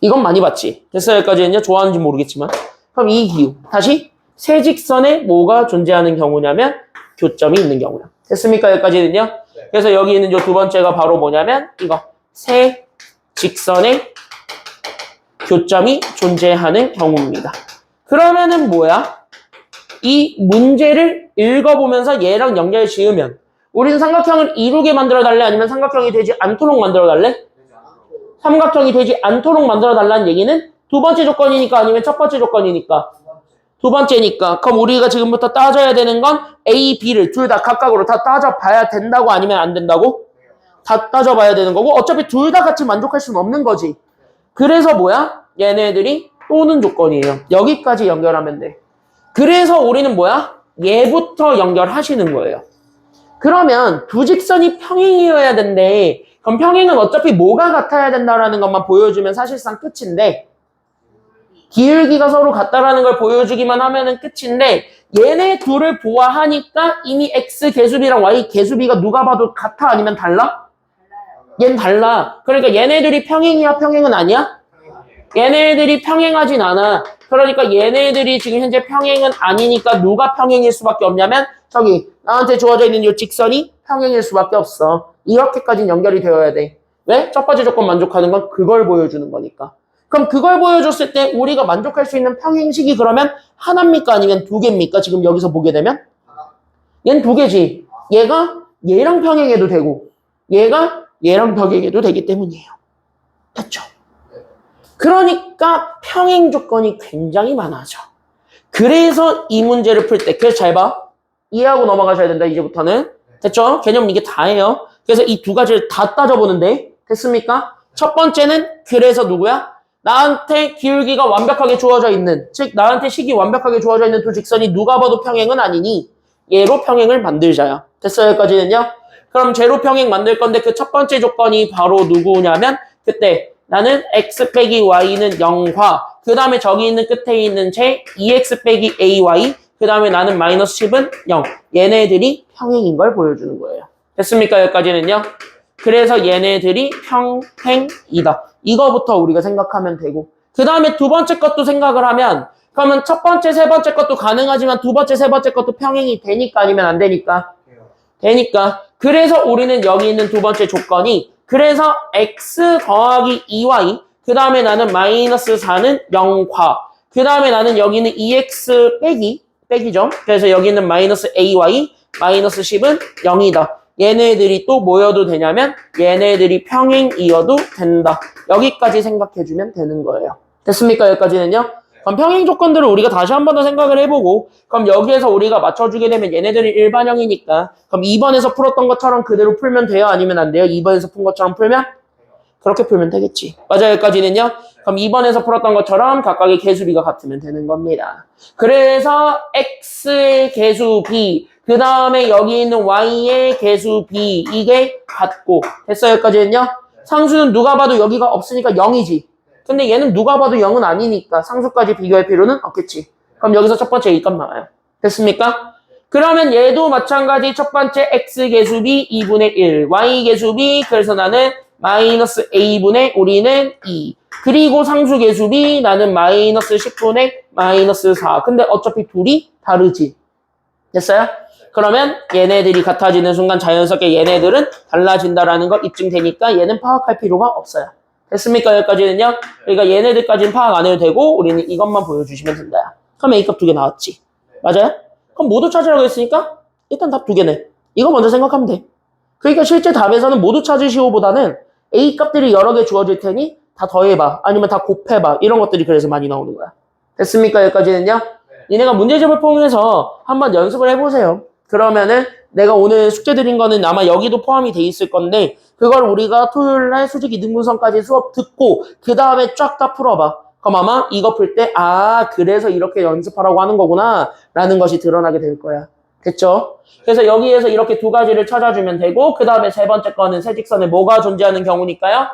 이건 많이 봤지? 됐어요? 여기까지는요? 좋아하는지 모르겠지만 그럼 이 기호 다시 세 직선에 뭐가 존재하는 경우냐면 교점이 있는 경우야. 됐습니까? 여기까지는요? 그래서 여기 있는 요 두 번째가 바로 뭐냐면 이거 세 직선에 교점이 존재하는 경우입니다. 그러면은 뭐야? 이 문제를 읽어보면서 얘랑 연결 지으면 우리는 삼각형을 이루게 만들어 달래? 아니면 삼각형이 되지 않도록 만들어 달래? 삼각형이 되지 않도록 만들어 달라는 얘기는 두 번째 조건이니까 아니면 첫 번째 조건이니까? 두 번째니까. 그럼 우리가 지금부터 따져야 되는 건 A, B를 둘 다 각각으로 다 따져봐야 된다고 아니면 안 된다고? 다 따져봐야 되는 거고 어차피 둘 다 같이 만족할 수는 없는 거지. 그래서 뭐야? 얘네들이 또는 조건이에요. 여기까지 연결하면 돼. 그래서 우리는 뭐야? 얘부터 연결하시는 거예요. 그러면 두 직선이 평행이어야 된대. 그럼 평행은 어차피 뭐가 같아야 된다라는 것만 보여주면 사실상 끝인데 기울기가 서로 같다라는 걸 보여주기만 하면은 끝인데 얘네 둘을 보아하니까 이미 X 개수비랑 Y 개수비가 누가 봐도 같아 아니면 달라? 얘는 달라. 그러니까 얘네들이 평행이야 평행은 아니야? 얘네들이 평행하진 않아. 그러니까 얘네들이 지금 현재 평행은 아니니까 누가 평행일 수밖에 없냐면 저기 나한테 주어져 있는 이 직선이 평행일 수밖에 없어. 이렇게까지는 연결이 되어야 돼. 왜? 첫 번째 조건 만족하는 건 그걸 보여주는 거니까. 그럼 그걸 보여줬을 때 우리가 만족할 수 있는 평행식이 그러면 하나입니까? 아니면 두 개입니까? 지금 여기서 보게 되면? 얘는 두 개지. 얘가 얘랑 평행해도 되고 얘가 얘랑 평행해도 되기 때문이에요. 됐죠? 그러니까 평행 조건이 굉장히 많아져. 그래서 이 문제를 풀 때 그래서 잘 봐. 이해하고 넘어가셔야 된다. 이제부터는. 됐죠? 개념 이게 다예요. 그래서 이 두 가지를 다 따져보는데 됐습니까? 첫 번째는 그래서 누구야? 나한테 기울기가 완벽하게 주어져 있는 즉 나한테 식이 완벽하게 주어져 있는 두 직선이 누가 봐도 평행은 아니니 얘로 평행을 만들자야. 됐어요? 여기까지는요? 그럼 제로 평행 만들 건데 그 첫 번째 조건이 바로 누구냐면 그때 나는 x 빼기 y는 0과 그 다음에 저기 있는 끝에 있는 제 2x 빼기 ay 그 다음에 나는 마이너스 10은 0 얘네들이 평행인 걸 보여주는 거예요. 됐습니까? 여기까지는요? 그래서 얘네들이 평행이다. 이거부터 우리가 생각하면 되고 그 다음에 두 번째 것도 생각을 하면 그러면 첫 번째, 세 번째 것도 가능하지만 두 번째, 세 번째 것도 평행이 되니까 아니면 안 되니까? 되니까. 그래서 우리는 여기 있는 두 번째 조건이 그래서 x 더하기 2y 그 다음에 나는 마이너스 4는 0과 그 다음에 나는 여기는 2x 빼기죠. 그래서 여기는 마이너스 ay 마이너스 10은 0이다. 얘네들이 또 뭐여도 되냐면 얘네들이 평행이어도 된다. 여기까지 생각해주면 되는 거예요. 됐습니까? 여기까지는요? 그럼 평행 조건들을 우리가 다시 한 번 더 생각을 해보고 그럼 여기에서 우리가 맞춰주게 되면 얘네들이 일반형이니까 그럼 2번에서 풀었던 것처럼 그대로 풀면 돼요? 아니면 안 돼요? 2번에서 푼 것처럼 풀면? 그렇게 풀면 되겠지. 맞아요? 여기까지는요? 그럼 2번에서 풀었던 것처럼 각각의 개수비가 같으면 되는 겁니다. 그래서 x의 개수 b 그 다음에 여기 있는 y의 개수 b 이게 같고 됐어요? 여기까지는요? 상수는 누가 봐도 여기가 없으니까 0이지. 근데 얘는 누가 봐도 0은 아니니까 상수까지 비교할 필요는 없겠지. 그럼 여기서 첫 번째 A값 나와요. 됐습니까? 그러면 얘도 마찬가지 첫 번째 X개수비 2분의 1, Y개수비 그래서 나는 마이너스 A분의 우리는 2 그리고 상수개수비 나는 마이너스 10분의 마이너스 4 근데 어차피 둘이 다르지. 됐어요? 그러면 얘네들이 같아지는 순간 자연스럽게 얘네들은 달라진다라는 거 입증되니까 얘는 파악할 필요가 없어요. 됐습니까? 여기까지는요? 그러니까 얘네들까지는 파악 안 해도 되고 우리는 이것만 보여주시면 된다. 그럼 A값 2개 나왔지. 맞아요? 그럼 모두 찾으라고 했으니까 일단 답 2개네. 이거 먼저 생각하면 돼. 그러니까 실제 답에서는 모두 찾으시오보다는 A값들이 여러 개 주어질 테니 다 더해봐. 아니면 다 곱해봐. 이런 것들이 그래서 많이 나오는 거야. 됐습니까? 여기까지는요? 니네가 문제집을 통해서 한번 연습을 해보세요. 그러면은 내가 오늘 숙제 드린 거는 아마 여기도 포함이 돼 있을 건데 그걸 우리가 토요일날 수직 이등분선까지 수업 듣고 그 다음에 쫙 다 풀어봐. 그럼 아마 이거 풀 때 그래서 이렇게 연습하라고 하는 거구나 라는 것이 드러나게 될 거야. 됐죠? 그래서 여기에서 이렇게 두 가지를 찾아주면 되고 그 다음에 세 번째 거는 세직선에 뭐가 존재하는 경우니까요?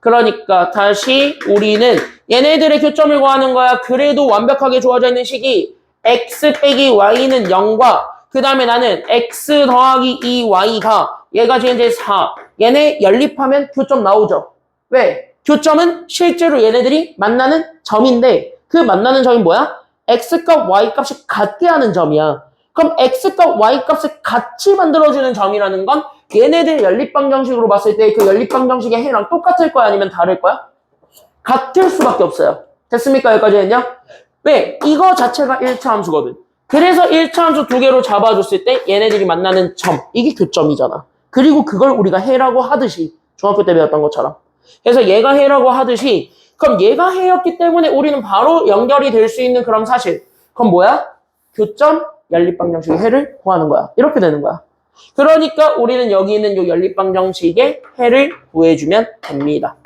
그러니까 다시 우리는 얘네들의 교점을 구하는 거야. 그래도 완벽하게 주어져 있는 식이 x 빼기 y는 0과 그 다음에 나는 x 더하기 2y가 얘가 이제 4. 얘네 연립하면 교점 나오죠. 왜? 교점은 실제로 얘네들이 만나는 점인데 그 만나는 점이 뭐야? x값 y값이 같게 하는 점이야. 그럼 x값 y값을 같이 만들어주는 점이라는 건 얘네들 연립방정식으로 봤을 때 그 연립방정식의 해랑 똑같을 거야? 아니면 다를 거야? 같을 수밖에 없어요. 됐습니까? 여기까지는요? 왜? 이거 자체가 1차 함수거든. 그래서 1차 함수 두 개로 잡아줬을 때 얘네들이 만나는 점, 이게 교점이잖아. 그리고 그걸 우리가 해라고 하듯이 중학교 때 배웠던 것처럼. 그래서 얘가 해라고 하듯이 그럼 얘가 해였기 때문에 우리는 바로 연결이 될 수 있는 그런 사실. 그럼 뭐야? 교점, 연립방정식의 해를 구하는 거야. 이렇게 되는 거야. 그러니까 우리는 여기 있는 요 연립방정식의 해를 구해주면 됩니다.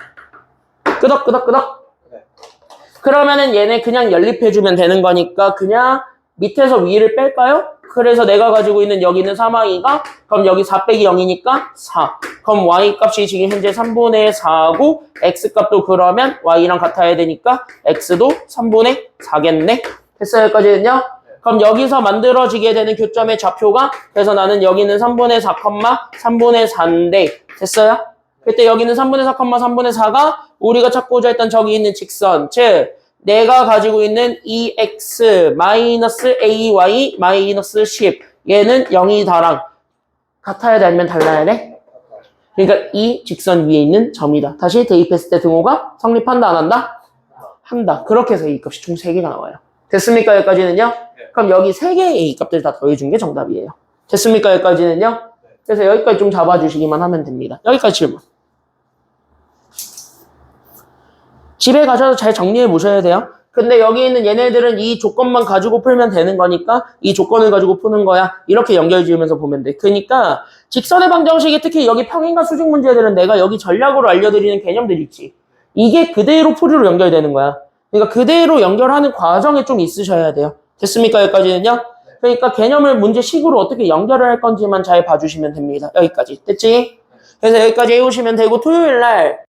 끄덕끄덕끄덕. 그러면은 얘네 그냥 연립해주면 되는 거니까 그냥 밑에서 위를 뺄까요? 그래서 내가 가지고 있는 여기 있는 3y가 그럼 여기 4 빼기 0이니까 4. 그럼 y값이 지금 현재 3분의 4고 x값도 그러면 y랑 같아야 되니까 x도 3분의 4겠네. 됐어요? 여기까지는요? 그럼 여기서 만들어지게 되는 교점의 좌표가 그래서 나는 여기는 3분의 4, 3분의 4인데 됐어요? 그때 여기는 3분의 4, 3분의 4가 우리가 찾고자 했던 저기 있는 직선 즉 내가 가지고 있는 2x 마이너스 ay 마이너스 10 얘는 0이다랑 같아야 돼 아니면 달라야 돼? 그러니까 이 직선 위에 있는 점이다. 다시 대입했을 때 등호가 성립한다 안 한다? 한다. 그렇게 해서 이 값이 총 3개가 나와요. 됐습니까? 여기까지는요? 그럼 여기 3개의 A값들 다 더해준 게 정답이에요. 됐습니까? 여기까지는요? 그래서 여기까지 좀 잡아주시기만 하면 됩니다. 여기까지 질문. 집에 가셔서 잘 정리해 보셔야 돼요. 근데 여기 있는 얘네들은 이 조건만 가지고 풀면 되는 거니까 이 조건을 가지고 푸는 거야. 이렇게 연결 지으면서 보면 돼. 그러니까 직선의 방정식이 특히 여기 평행과 수직 문제들은 내가 여기 전략으로 알려드리는 개념들이 있지. 이게 그대로 풀이로 연결되는 거야. 그러니까 그대로 연결하는 과정에 좀 있으셔야 돼요. 됐습니까? 여기까지는요? 그러니까 개념을 문제식으로 어떻게 연결을 할 건지만 잘 봐주시면 됩니다. 여기까지. 됐지? 그래서 여기까지 해오시면 되고 토요일 날